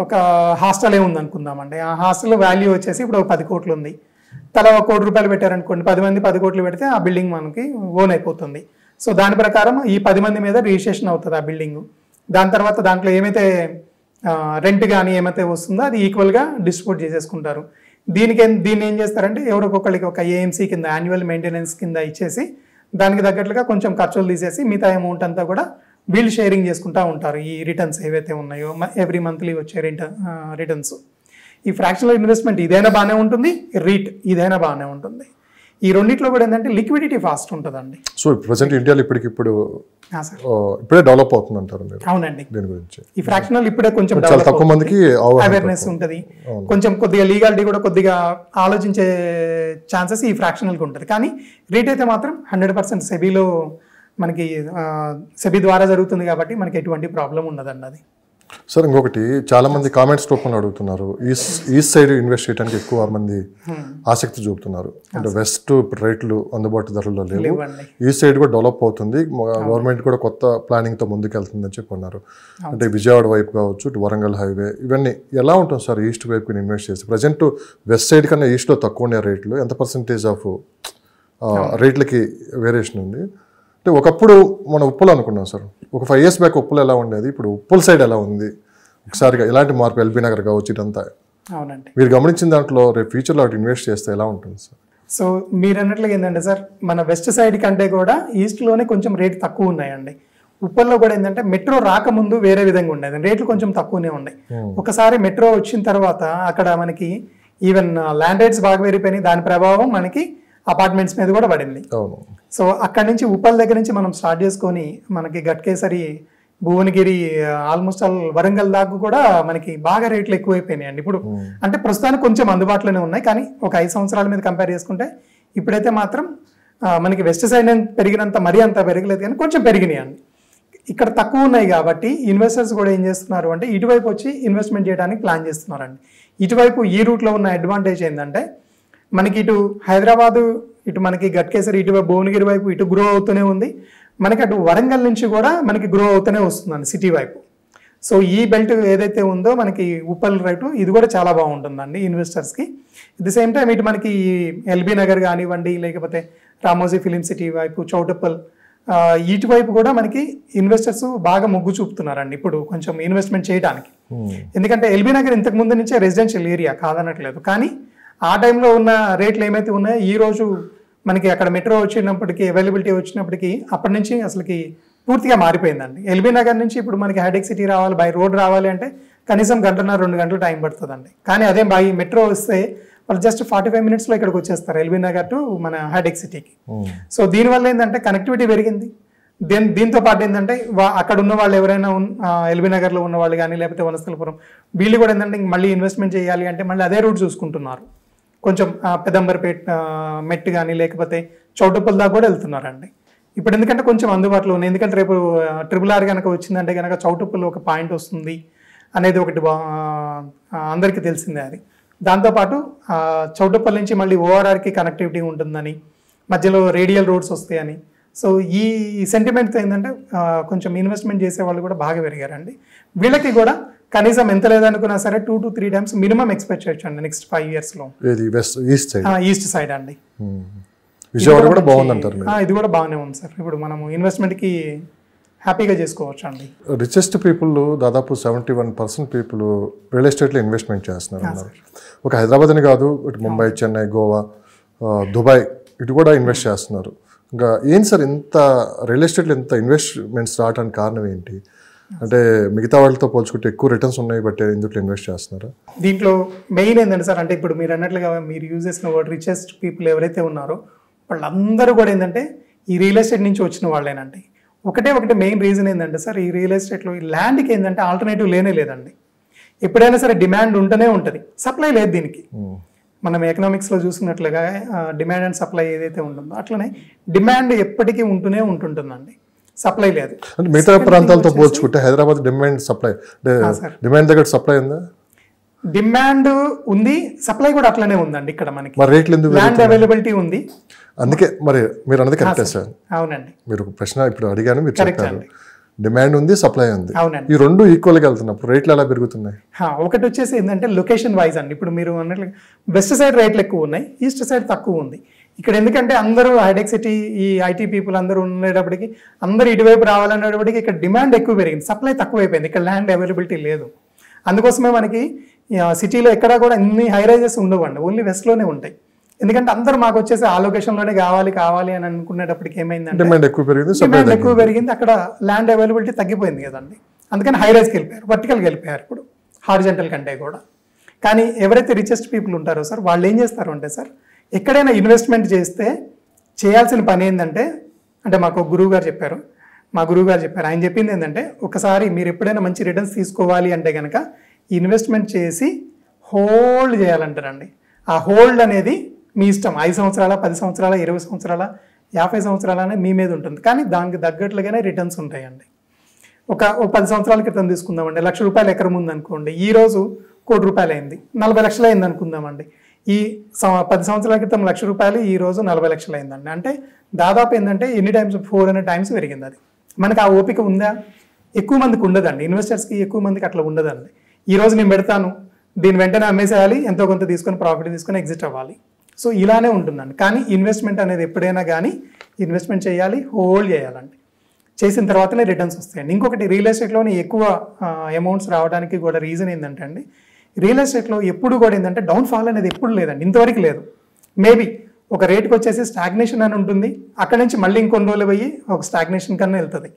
ఒక హాస్టలే ఉంది అనుకుందామండి. ఆ హాస్టల్ వాల్యూ వచ్చేసి ఇప్పుడు 10 కోట్లు ఉంది. తలా 1 కోటి రూపాయలు పెట్టారనుకోండి, 10 మంది 10 కోట్లు పెడితే ఆ బిల్డింగ్ మనకి ఓన్ అయిపోతుంది. సో దాని ప్రకారం ఈ 10 మంది మీద రిజిస్ట్రేషన్ అవుతుంది ఆ బిల్డింగ్. దాని తర్వాత దాంట్లో ఏమైతే రెంట్ కానీ ఏమైతే వస్తుందో అది ఈక్వల్గా డిస్ట్రిబ్యూట్ చేసేసుకుంటారు. దీన్ని ఏం చేస్తారంటే ఎవరికొకరికి ఒక ఏఎంసీ కింద యాన్యువల్ మెయింటెనెన్స్ కింద ఇచ్చేసి దానికి తగ్గట్లుగా కొంచెం ఖర్చులు తీసేసి మిగతా అమౌంట్ అంతా కూడా వీళ్ళు షేరింగ్ చేసుకుంటూ ఉంటారు. ఈ రిటర్న్స్ ఏవైతే ఉన్నాయో ఎవ్రీ మంత్లీ వచ్చే రిటర్న్స్. ఈ ఫ్రాక్షనల్ ఇన్వెస్ట్మెంట్ ఇదైనా బాగానే ఉంటుంది, రీట్ ఇదైనా బాగానే ఉంటుంది. ఈ రెండిట్లో కూడా ఏంటంటే లిక్విడిటీ ఫాస్ట్ ఉంటుందండి. సో ప్రజెంట్ ఇండియాలో ఇప్పుడే డెవలప్ అవుతుంది అంటారు మీరు? అవునండి. దీని గురించి ఈ ఫ్రాక్షనల్ ఇప్పుడే కొంచెం చాలా తక్కువ మందికి అవేర్నెస్ ఉంటుంది, కొంచెం కొద్దిగా లీగాలిటీ కూడా కొద్దిగా ఆలోచించే ఛాన్సెస్ ఈ ఫ్రాక్షనల్కి ఉంటుంది. కానీ రేట్ అయితే మాత్రం 100% సెబీలో మనకి సెబీ ద్వారా జరుగుతుంది కాబట్టి మనకి ఎటువంటి ప్రాబ్లం ఉండదండి అది. సార్ ఇంకొకటి చాలా మంది కామెంట్స్ రూపంలో అడుగుతున్నారు, ఈస్ట్ సైడ్ ఇన్వెస్ట్ చేయడానికి ఎక్కువ మంది ఆసక్తి చూపుతున్నారు. అంటే వెస్ట్ రేట్లు అందుబాటు ధరల్లో లేవు, ఈస్ట్ సైడ్ కూడా డెవలప్ అవుతుంది, గవర్నమెంట్ కూడా కొత్త ప్లానింగ్ తో ముందుకెళ్తుంది అని చెప్పి అన్నారు. అంటే విజయవాడ వైపు కావచ్చు, వరంగల్ హైవే, ఇవన్నీ ఎలా ఉంటుంది సార్ ఈస్ట్ వైపు ఇన్వెస్ట్ చేసి? ప్రజెంట్ వెస్ట్ సైడ్ కన్నా ఈస్ట్ లో తక్కువ ఉండే రేట్లు, ఎంత పర్సెంటేజ్ ఆఫ్ రేట్లకి వేరియేషన్ ఉంది? అంటే ఒకప్పుడు మనం ఉప్పులు అనుకున్నాం సార్, ఒక 5 years బ్యాక్ ఉప్పులు ఎలా ఉండేది, ఇప్పుడు ఉప్పుల సైడ్ ఎలా ఉంది? ఒకసారిగా ఎలాంటి మార్పు, ఎల్బీ నగర్ కావచ్చు ఇదంతా అవునండి మీరు గమనించిన దాంట్లో రేపు ఫ్యూచర్లో అటు ఇన్వెస్ట్ చేస్తే ఎలా ఉంటుంది సార్? సో మీరు అన్నట్లుగా ఏంటంటే సార్ మన వెస్ట్ సైడ్ కంటే కూడా ఈస్ట్లోనే కొంచెం రేట్ తక్కువ ఉన్నాయండి. ఉప్పల్లో కూడా ఏంటంటే మెట్రో రాకముందు వేరే విధంగా ఉండేది, రేట్లు కొంచెం తక్కువనే ఉన్నాయి. ఒకసారి మెట్రో వచ్చిన తర్వాత అక్కడ మనకి ఈవెన్ ల్యాండ్ రేట్స్ బాగా పెరిగిపోయినాయి, దాని ప్రభావం మనకి అపార్ట్మెంట్స్ మీద కూడా పడింది. సో అక్కడి నుంచి ఉప్పల్ దగ్గర నుంచి మనం స్టార్ట్ చేసుకొని మనకి గట్కేసరి, భువనగిరి, ఆల్మోస్ట్ ఆల్ వరంగల్ దాకా కూడా మనకి బాగా రేట్లు ఎక్కువైపోయినాయి అండి ఇప్పుడు. అంటే ప్రస్తుతానికి కొంచెం అందుబాటులోనే ఉన్నాయి, కానీ ఒక 5 సంవత్సరాల మీద కంపేర్ చేసుకుంటే ఇప్పుడైతే మాత్రం మనకి వెస్ట్ సైడ్ పెరిగినంత మరీ అంత పెరగలేదు, కానీ కొంచెం పెరిగినాయి అండి. ఇక్కడ తక్కువ ఉన్నాయి కాబట్టి ఇన్వెస్టర్స్ కూడా ఏం చేస్తున్నారు అంటే ఇటువైపు వచ్చి ఇన్వెస్ట్మెంట్ చేయడానికి ప్లాన్ చేస్తున్నారండి. ఇటువైపు ఈ రూట్లో ఉన్న అడ్వాంటేజ్ ఏంటంటే మనకి ఇటు హైదరాబాదు, ఇటు మనకి గట్కేసరి, ఇటువైపు భువనగిరి వైపు ఇటు గ్రో అవుతూనే ఉంది, మనకి అటు వరంగల్ నుంచి కూడా మనకి గ్రో అవుతూనే వస్తుందండి సిటీ వైపు. సో ఈ బెల్ట్ ఏదైతే ఉందో మనకి ఉప్పల్ రైటు ఇది కూడా చాలా బాగుంటుందండి ఇన్వెస్టర్స్కి. అట్ ది సేమ్ టైం ఇటు మనకి ఎల్బీ నగర్ కానివ్వండి, లేకపోతే రామోజీ ఫిలిం సిటీ వైపు, చౌటుప్పల్, ఇటువైపు కూడా మనకి ఇన్వెస్టర్స్ బాగా మొగ్గు చూపుతున్నారండి ఇప్పుడు కొంచెం ఇన్వెస్ట్మెంట్ చేయడానికి. ఎందుకంటే ఎల్బీ నగర్ ఇంతకు ముందు నుంచే రెసిడెన్షియల్ ఏరియా కాదనట్లేదు, కానీ ఆ టైంలో ఉన్న రేట్లు ఏమైతే ఉన్నాయో ఈ రోజు మనకి అక్కడ మెట్రో వచ్చినప్పటికీ, అవైలబిలిటీ వచ్చినప్పటికీ అప్పటి నుంచి అసలుకి పూర్తిగా మారిపోయిందండి. ఎల్బీ నగర్ నుంచి ఇప్పుడు మనకి హైటెక్ సిటీ రావాలి, బై రోడ్ రావాలి అంటే కనీసం 1.5-2 గంటలు టైం పడుతుందండి. కానీ అదే బై మెట్రో వస్తే వాళ్ళు జస్ట్ 45 minutesలో ఇక్కడికి వచ్చేస్తారు ఎల్బీ నగర్ టు మన హైటెక్ సిటీకి. సో దీనివల్ల ఏంటంటే కనెక్టివిటీ పెరిగింది. దీంతో పాటు ఏంటంటే అక్కడ ఉన్న వాళ్ళు ఎవరైనా ఎల్బీ నగర్లో ఉన్న వాళ్ళు కానీ, లేకపోతే వనస్థలపురం, వీళ్ళు కూడా ఏంటంటే మళ్ళీ ఇన్వెస్ట్మెంట్ చేయాలి అంటే మళ్ళీ అదే రూట్ చూసుకుంటున్నారు. కొంచెం పెదంబర్పేట్, మెట్ కానీ లేకపోతే చౌటుప్పల్ దాకా కూడా వెళ్తున్నారండి ఇప్పుడు. ఎందుకంటే కొంచెం అందుబాటులో ఉన్నాయి, ఎందుకంటే రేపు RRR కనుక వచ్చిందంటే కనుక చౌటుప్పల్ ఒక పాయింట్ వస్తుంది అనేది ఒకటి అందరికీ తెలిసిందే అది. దాంతోపాటు చౌటుప్పల్ నుంచి మళ్ళీ ORRకి కనెక్టివిటీ ఉంటుందని, మధ్యలో రేడియల్ రోడ్స్ వస్తాయని. సో ఈ సెంటిమెంట్తో ఏంటంటే కొంచెం ఇన్వెస్ట్మెంట్ చేసే వాళ్ళు కూడా బాగా పెరిగారండి. వీళ్ళకి కూడా కనీసం ఎంత లేదనుకున్నా సరే 2 to 3 times మినిమం ఎక్స్పెక్ట్ చేయొచ్చు అండి నెక్స్ట్ 5 yearsలో. ఈస్ట్ సైడ్ అండి. విజయవాడ కూడా బాగుందంటారు? ఇది కూడా బాగానే ఉంది సార్. ఇప్పుడు మనము ఇన్వెస్ట్మెంట్కి హ్యాపీగా చేసుకోవచ్చు అండి. రిచెస్ట్ పీపుల్ దాదాపు 71% పీపుల్ రియల్ ఎస్టేట్లో ఇన్వెస్ట్మెంట్ చేస్తున్నారు అన్నారు. ఒక హైదరాబాద్ అని కాదు, ఇటు ముంబై, చెన్నై, గోవా, దుబాయ్ ఇటు కూడా ఇన్వెస్ట్ చేస్తున్నారు. ఇంకా ఏంటి సార్ ఇంత రియల్ ఎస్టేట్లో ఇంత ఇన్వెస్ట్మెంట్స్ రావడానికి కారణం ఏంటి? అంటే మిగతా వాళ్ళతో పోల్చుకుంటే ఎక్కువ రిటర్న్స్ ఉన్నాయి బట్ ఇందులో ఇన్వెస్ట్ చేస్తున్నారు. దీంట్లో మెయిన్ ఏంటంటే సార్, అంటే ఇప్పుడు మీరు అన్నట్లుగా మీరు యూజ్ చేసిన వర్డ్ రిచెస్ట్ పీపుల్ ఎవరైతే ఉన్నారో వాళ్ళందరూ కూడా ఏంటంటే ఈ రియల్ ఎస్టేట్ నుంచి వచ్చిన వాళ్ళేనండి. ఒకటి మెయిన్ రీజన్ ఏంటంటే సార్, ఈ రియల్ ఎస్టేట్లో ఈ ల్యాండ్కి ఏంటంటే ఆల్టర్నేటివ్ లేదండి. ఎప్పుడైనా సరే డిమాండ్ ఉంటూనే ఉంటుంది, సప్లై లేదు దీనికి. మనం ఎకనామిక్స్లో చూసినట్లుగా డిమాండ్ అండ్ సప్లై ఏదైతే ఉంటుందో అట్లనే డిమాండ్ ఎప్పటికీ ఉంటుందండి. సప్లై లేదు. అంటే మిగతా ప్రాంతాలతో పోల్చుకుంటే హైదరాబాద్ డిమాండ్ సప్లై డిమాండ్ దగ్గర సప్లై ఉందా? డిమాండ్ ఉంది, సప్లై కూడా అట్లనే ఉందండి ఇక్కడ మనకి. మరి రేట్లు ఎందుకు? ల్యాండ్ అవైలబిలిటీ ఉంది. అందుకే మరి మీరు అన్నది కరెక్టే సార్. అవునండి, మీరు ప్రశ్న ఇప్పుడు అడిగాను, మీరు చెప్పారు డిమాండ్ ఉంది, సప్లై ఉంది. అవునండి, ఈ రెండు ఈక్వల్గా వెళ్తున్నప్పుడు రేట్లు ఎలా పెరుగుతున్నాయి? ఒకటి వచ్చేసి ఏంటంటే లొకేషన్ వైజ్ అండి. ఇప్పుడు మీరు అన్నట్లు వెస్ట్ సైడ్ రేట్లు ఎక్కువ ఉన్నాయి, ఈస్ట్ సైడ్ తక్కువ ఉంది. ఇక్కడ ఎందుకంటే అందరూ హైటెక్ సిటీ, ఈ ఐటీ పీపుల్ అందరూ ఉండేటప్పటికి అందరూ ఇటువైపు రావాలనేటప్పటికి ఇక్కడ డిమాండ్ ఎక్కువ పెరిగింది, సప్లై తక్కువ అయిపోయింది, ఇక్కడ ల్యాండ్ అవైలబిలిటీ లేదు. అందుకోసమే మనకి సిటీలో ఎక్కడ కూడా ఇన్ని హై రైజెస్ ఉండవండి, ఓన్లీ వెస్ట్లోనే ఉంటాయి. ఎందుకంటే అందరూ మాకు వచ్చేసి ఆ లొకేషన్లోనే కావాలి అని అనుకునేటప్పటికి ఏమైందంటే డిమాండ్ ఎక్కువ పెరిగింది, అక్కడ ల్యాండ్ అవైలబిలిటీ తగ్గిపోయింది కదండి. అందుకని హై రైజ్కి వెళ్ళిపోయారు, వర్టికల్కి వెళ్ళిపోయారు ఇప్పుడు హారిజెంటల్ కంటే కూడా. కానీ ఎవరైతే రిచెస్ట్ పీపుల్ ఉంటారో సార్, వాళ్ళు ఏం చేస్తారు అంటే సార్, ఎక్కడైనా ఇన్వెస్ట్మెంట్ చేస్తే చేయాల్సిన పని ఏంటంటే, అంటే మాకు గురువు గారు చెప్పారు, ఆయన చెప్పింది ఏంటంటే, ఒకసారి మీరు ఎప్పుడైనా మంచి రిటర్న్స్ తీసుకోవాలి అంటే కనుక ఇన్వెస్ట్మెంట్ చేసి హోల్డ్ చేయాలంటారండి. ఆ హోల్డ్ అనేది మీ ఇష్టం, 5 సంవత్సరాల, 10 సంవత్సరాల, 20 సంవత్సరాల, 50 సంవత్సరాల అనేది మీ మీద ఉంటుంది. కానీ దానికి తగ్గట్లుగానే రిటర్న్స్ ఉంటాయండి. ఒక 10 సంవత్సరాల క్రితం తీసుకుందామండి, ₹1,00,000 ఎకరం ఉందనుకోండి, ఈ రోజు ₹1,00,00,000 అయింది, 40 లక్షలు అయింది అనుకుందామండి. ఈ 10 సంవత్సరాల క్రితం ₹1,00,000, ఈ రోజు 40 లక్షలు అయిందండి. అంటే దాదాపు ఏంటంటే ఎన్ని టైమ్స్, 400 టైమ్స్ పెరిగింది. అది మనకి ఆ ఓపిక ఉందా? ఎక్కువ మందికి ఉండదండి, ఇన్వెస్టర్స్కి ఎక్కువ మందికి అట్లా ఉండదండి. ఈ రోజు నేను పెడతాను, దీని వెంటనే అమ్మేసేయాలి, ఎంతో కొంత తీసుకొని ప్రాఫిట్ తీసుకొని ఎగ్జిట్ అవ్వాలి. సో ఇలానే ఉంటుందండి. కానీ ఇన్వెస్ట్మెంట్ అనేది ఎప్పుడైనా కానీ ఇన్వెస్ట్మెంట్ చేయాలి, హోల్డ్ చేయాలండి. చేసిన తర్వాతనే రిటర్న్స్ వస్తాయండి. ఇంకొకటి రియల్ ఎస్టేట్లోని ఎక్కువ అమౌంట్స్ రావడానికి కూడా రీజన్ ఏంటంటే అండి, రియల్ ఎస్టేట్లో ఎప్పుడు కూడా ఏంటంటే డౌన్ఫాల్ అనేది ఎప్పుడు లేదండి, ఇంతవరకు లేదు. మేబీ ఒక రేట్కి వచ్చేసి స్టాగ్నేషన్ అని ఉంటుంది, అక్కడ నుంచి మళ్ళీ ఇంకొన్ని రోజులు పోయి ఒక స్టాగ్నేషన్ కన్నా వెళ్తుంది.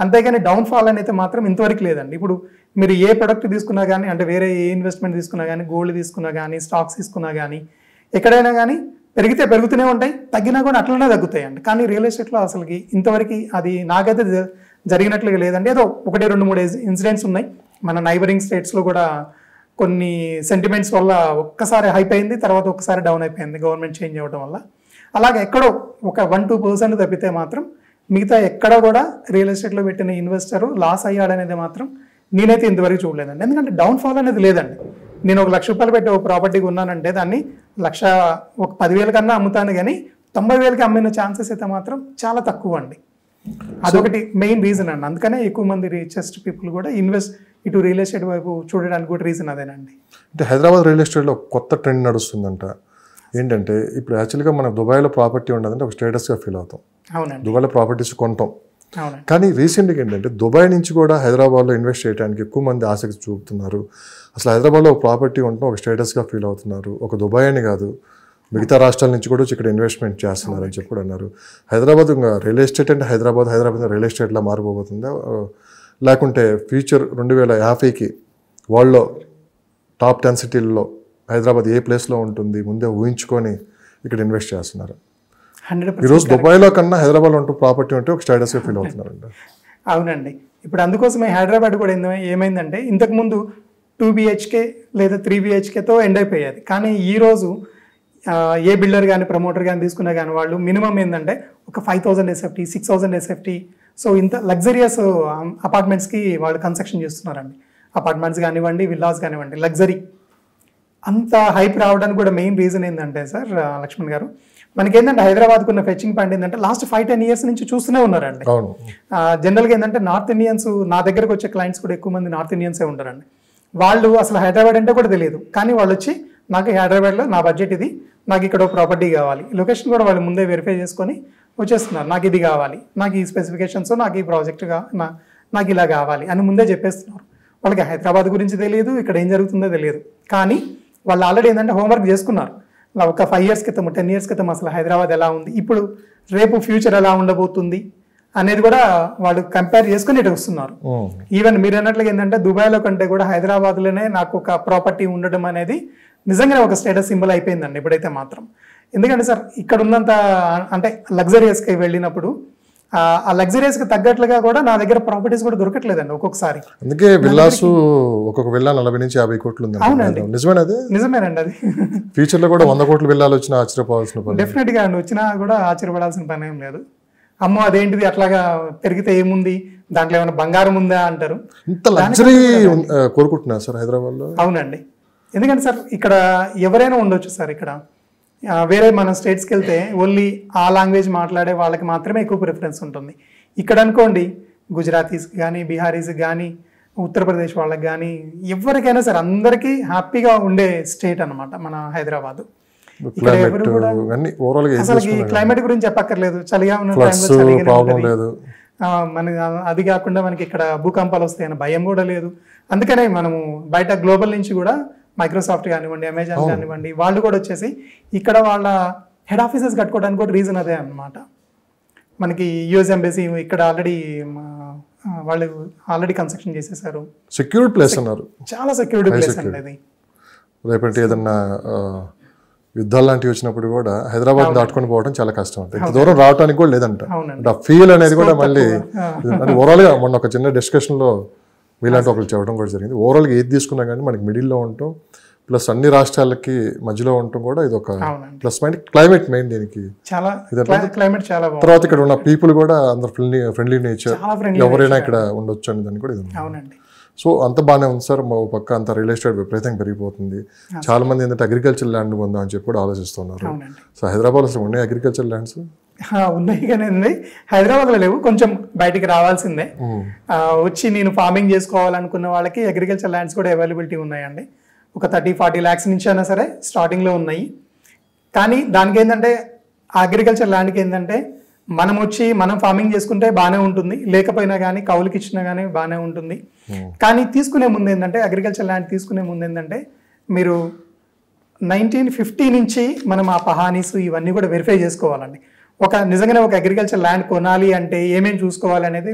అంతేగాని డౌన్ఫాల్ అనేది మాత్రం ఇంతవరకు లేదండి. ఇప్పుడు మీరు ఏ ప్రొడక్ట్ తీసుకున్నా కానీ, అంటే వేరే ఏ ఇన్వెస్ట్మెంట్ తీసుకున్నా కానీ, గోల్డ్ తీసుకున్నా కానీ, స్టాక్స్ తీసుకున్నా కానీ, ఎక్కడైనా కానీ పెరిగితే పెరుగుతూనే ఉంటాయి, తగ్గినా కూడా అట్లనే తగ్గుతాయండి. కానీ రియల్ ఎస్టేట్లో అసలుకి ఇంతవరకు అది నాకైతే జరిగినట్లుగా లేదండి. ఏదో 1-2-3 ఇన్సిడెంట్స్ ఉన్నాయి. మన నైబరింగ్ స్టేట్స్లో కూడా కొన్ని సెంటిమెంట్స్ వల్ల ఒక్కసారి హైప్ అయింది, తర్వాత ఒక్కసారి డౌన్ అయిపోయింది గవర్నమెంట్ చేంజ్ అవ్వడం వల్ల. అలాగే ఎక్కడో ఒక 1-2% తప్పితే మాత్రం మిగతా ఎక్కడ కూడా రియల్ ఎస్టేట్లో పెట్టిన ఇన్వెస్టర్ లాస్ అయ్యాడనేది మాత్రం నేనైతే ఇంతవరకు చూడలేదండి. ఎందుకంటే డౌన్ఫాల్ అనేది లేదండి. నేను ఒక ₹1,00,000 పెట్టి ఒక ప్రాపర్టీ కొన్నానంటే దాన్ని 10,000 కన్నా అమ్ముతాను, కానీ 90,000కి అమ్మిన ఛాన్సెస్ అయితే మాత్రం చాలా తక్కువ అండి. అదొకటి మెయిన్ రీజన్ అండి. అందుకనే ఎక్కువ మంది రిచెస్ట్ పీపుల్ కూడా ఇటు రియల్ ఎస్టేట్ వైపు చూడడానికి కూడా రీజన్ అదేనండి. అంటే హైదరాబాద్ రియల్ ఎస్టేట్లో కొత్త ట్రెండ్ నడుస్తుందంట. ఏంటంటే ఇప్పుడు యాక్చువల్గా మనం దుబాయ్లో ప్రాపర్టీ ఉండదంటే ఒక స్టేటస్గా ఫీల్ అవుతాం, అవునండి, దుబాయ్లో ప్రాపర్టీస్ కొంటాం. అవునండి. కానీ రీసెంట్గా ఏంటంటే దుబాయ్ నుంచి కూడా హైదరాబాద్లో ఇన్వెస్ట్ చేయడానికి ఎక్కువ మంది ఆసక్తి చూపుతున్నారు. అసలు హైదరాబాద్లో ఒక ప్రాపర్టీ ఉండటం ఒక స్టేటస్గా ఫీల్ అవుతున్నారు. ఒక దుబాయ్ అని కాదు, మిగతా రాష్ట్రాల నుంచి కూడా ఇక్కడ ఇన్వెస్ట్మెంట్ చేస్తున్నారు అని చెప్పి కూడా అన్నారు. హైదరాబాద్ ఇంకా రియల్ ఎస్టేట్ అంటే హైదరాబాద్ రియల్ ఎస్టేట్లా మారిపోతుందా, లేకుంటే ఫ్యూచర్ 2050కి వరల్డ్లో టాప్ 10 సిటీల్లో హైదరాబాద్ ఏ ప్లేస్లో ఉంటుంది ముందే ఊహించుకొని ఇక్కడ ఇన్వెస్ట్ చేస్తున్నారు? 100% ఈరోజు దుబాయ్లో కన్నా హైదరాబాద్లో ఉంటూ ప్రాపర్టీ ఉంటే ఒక స్టేటస్గా ఫీల్ అవుతున్నారండి. అవునండి. ఇప్పుడు అందుకోసమే హైదరాబాద్ కూడా ఏమైందంటే ఇంతకుముందు 2 BHK లేదా 3 BHKతో ఎండ్ అయిపోయేది. కానీ ఈరోజు ఏ బిల్డర్ కానీ ప్రమోటర్ కానీ తీసుకున్నా కానీ వాళ్ళు మినిమం ఏంటంటే ఒక 5,000 SFT, 6,000 SFT, సో ఇంత లగ్జరియస్ అపార్ట్మెంట్స్కి వాళ్ళు కన్స్ట్రక్షన్ చేస్తున్నారండి. అపార్ట్మెంట్స్ కానివ్వండి, విల్లాస్ కానివ్వండి, లగ్జరీ. అంత హైప్ రావడానికి కూడా మెయిన్ రీజన్ ఏంటంటే సార్ లక్ష్మణ్ గారు, మనకేంటంటే హైదరాబాద్కు ఉన్న ఫెచ్చింగ్ పాయింట్ ఏంటంటే లాస్ట్ 5-10 ఇయర్స్ నుంచి చూస్తూనే ఉన్నారండి. జనరల్గా ఏంటంటే నార్త్ ఇండియన్స్, నా దగ్గరకు వచ్చే క్లయింట్స్ కూడా ఎక్కువ మంది నార్త్ ఇండియన్సే ఉంటారండి. వాళ్ళు అసలు హైదరాబాద్ అంటే కూడా తెలియదు, కానీ వాళ్ళు వచ్చి నాకు హైదరాబాద్లో నా బడ్జెట్ ఇది, నాకు ఇక్కడ ప్రాపర్టీ కావాలి, లొకేషన్ కూడా వాళ్ళు ముందే వెరిఫై చేసుకొని వచ్చేస్తున్నారు. నాకు ఇది కావాలి, నాకు ఈ స్పెసిఫికేషన్స్, నాకు ఈ ప్రాజెక్ట్ నాకు ఇలా కావాలి అని ముందే చెప్పేస్తున్నారు. వాళ్ళకి హైదరాబాద్ గురించి తెలియదు, ఇక్కడ ఏం జరుగుతుందో తెలియదు. కానీ వాళ్ళు ఆల్రెడీ ఏంటంటే హోంవర్క్ చేసుకున్నారు. ఒక 5 years క్రితం, 10 years క్రితం అసలు హైదరాబాద్ ఎలా ఉంది, ఇప్పుడు రేపు ఫ్యూచర్ ఎలా ఉండబోతుంది అనేది కూడా వాళ్ళు కంపేర్ చేసుకుని ఇటు వస్తున్నారు. ఈవెన్ మీరు అన్నట్లుగా ఏంటంటే దుబాయ్లో కంటే కూడా హైదరాబాద్లోనే నాకు ఒక ప్రాపర్టీ ఉండడం అనేది నిజంగానే ఒక స్టేటస్ సింబల్ అయిపోయిందండి ఇప్పుడైతే మాత్రం. ఎందుకంటే సార్ ఇక్కడ ఉన్నంత అంటే లగ్జరియస్కి వెళ్ళినప్పుడు ఆ లగ్జరియస్కి తగ్గట్లుగా కూడా నా దగ్గర ప్రాపర్టీస్ కూడా దొరకట్లేదండి ఒక్కొక్కసారి. అందుకే విల్లాస్ ఒక్కొక్క విల్లా 40-50 కోట్లు ఉంది. అవునండి, నిజమేనండి. అది ఫ్యూచర్ లో కూడా 100 కోట్ల విల్లాలు వచ్చినా ఆశ్చర్యపోవాల్సిన పని డెఫినెట్ గా వచ్చినా కూడా ఆశ్చర్యపడాల్సిన పని ఏం లేదు. అమ్మో అదేంటిది అట్లాగా పెరిగితే ఏముంది, దాంట్లో ఏమైనా బంగారం ఉందా అంటారు. ఇంత లగ్జరీ కోరుకుంటున్నారు సార్ హైదరాబాద్లో. అవునండి, ఎందుకంటే సార్ ఇక్కడ ఎవరైనా ఉండొచ్చు సార్. ఇక్కడ వేరే మన స్టేట్స్కి వెళ్తే ఓన్లీ ఆ లాంగ్వేజ్ మాట్లాడే వాళ్ళకి మాత్రమే ఎక్కువ ప్రిఫరెన్స్ ఉంటుంది. ఇక్కడ అనుకోండి గుజరాతీస్కి కానీ, బీహారీస్కి కానీ, ఉత్తరప్రదేశ్ వాళ్ళకి కానీ, ఎవరికైనా సరే అందరికీ హ్యాపీగా ఉండే స్టేట్ అనమాట మన హైదరాబాద్. ఇక్కడ ఎవరు కూడా అసలు ఈ క్లైమేట్ గురించి చెప్పక్కర్లేదు. చలిగా ఉన్న టైంలో మన అది కాకుండా మనకి ఇక్కడ భూకంపాలు వస్తాయన్న భయం కూడా లేదు. అందుకనే మనము బయట గ్లోబల్ నుంచి కూడా మైక్రోసాఫ్ట్ కానివ్వండి, అమెజాన్ కానివ్వండి, వాళ్ళు కూడా వచ్చేసి ఇక్కడ వాళ్ళ హెడ్ ఆఫీసెస్ కట్టుకోవడానికి కూడా రీజన్ అదే అనమాట. మనకి యుఎస్ ఎంబసీ ఇక్కడ వాళ్ళు ఆల్రెడీ కన్స్ట్రక్షన్ చేసేసారు. సెక్యూర్డ్ ప్లేస్ అన్నారు, చాలా సెక్యూరిటీ ప్లేస్ అండి అది. రేపటి ఏదన్నా యుద్ధాలు లాంటివి వచ్చినప్పుడు కూడా హైదరాబాద్ దాటుకొని పోవడం చాలా కష్టం అంట. ఇంత దూరం రావడానికి కూడా లేదంట. ఆ ఫీల్ అనేది కూడా మళ్ళీ ఓవరాల్గా మొన్న ఒక చిన్న డిస్కషన్లో మీలాంటి ఒకరు చెప్పడం కూడా జరిగింది. ఓవరాల్గా ఏది తీసుకున్నా కానీ మనకి మిడిల్లో ఉండటం ప్లస్ అన్ని రాష్ట్రాలకి మధ్యలో ఉండటం కూడా ఇది ఒక ప్లస్ పాయింట్. క్లైమేట్ మెయిన్ దీనికి చాలా క్లైమేట్ చాలా బాగుంది. తర్వాత ఇక్కడ ఉన్న పీపుల్ కూడా అందరు ఫ్రెండ్లీ నేచర్, ఎవరైనా ఇక్కడ ఉండొచ్చు అని దాన్ని కూడా ఇది ఉంది. సో అంత బాగానే ఉంది సార్. మా పక్క అంత రియల్ ఎస్టేట్ విపరీతంగా పెరిగిపోతుంది. చాలా మంది ఏంటంటే అగ్రికల్చర్ ల్యాండ్ ఉందా అని చెప్పి కూడా ఆలోచిస్తున్నారు. సో హైదరాబాద్ అసలు ఉన్నాయి అగ్రికల్చర్ ల్యాండ్స్? ఉన్నాయి కానీ హైదరాబాద్లో లేవు, కొంచెం బయటికి రావాల్సిందే. వచ్చి నేను ఫార్మింగ్ చేసుకోవాలనుకున్న వాళ్ళకి అగ్రికల్చర్ ల్యాండ్స్ కూడా అవైలబిలిటీ ఉన్నాయండి. ఒక 30-40 lakhs నుంచి అయినా సరే స్టార్టింగ్లో ఉన్నాయి. కానీ దానికి ఏంటంటే అగ్రికల్చర్ ల్యాండ్కి ఏంటంటే మనం వచ్చి మనం ఫార్మింగ్ చేసుకుంటే బాగానే ఉంటుంది, లేకపోయినా కానీ కౌలుకి ఇచ్చినా కానీ బాగానే ఉంటుంది. కానీ తీసుకునే ముందు ఏంటంటే అగ్రికల్చర్ ల్యాండ్ తీసుకునే ముందు ఏంటంటే మీరు 1950 నుంచి మనం ఆ పహానీస్ ఇవన్నీ కూడా వెరిఫై చేసుకోవాలండి. నిజంగానే ఒక అగ్రికల్చర్ ల్యాండ్ కొనాలి అంటే ఏమేమి చూసుకోవాలి అనేది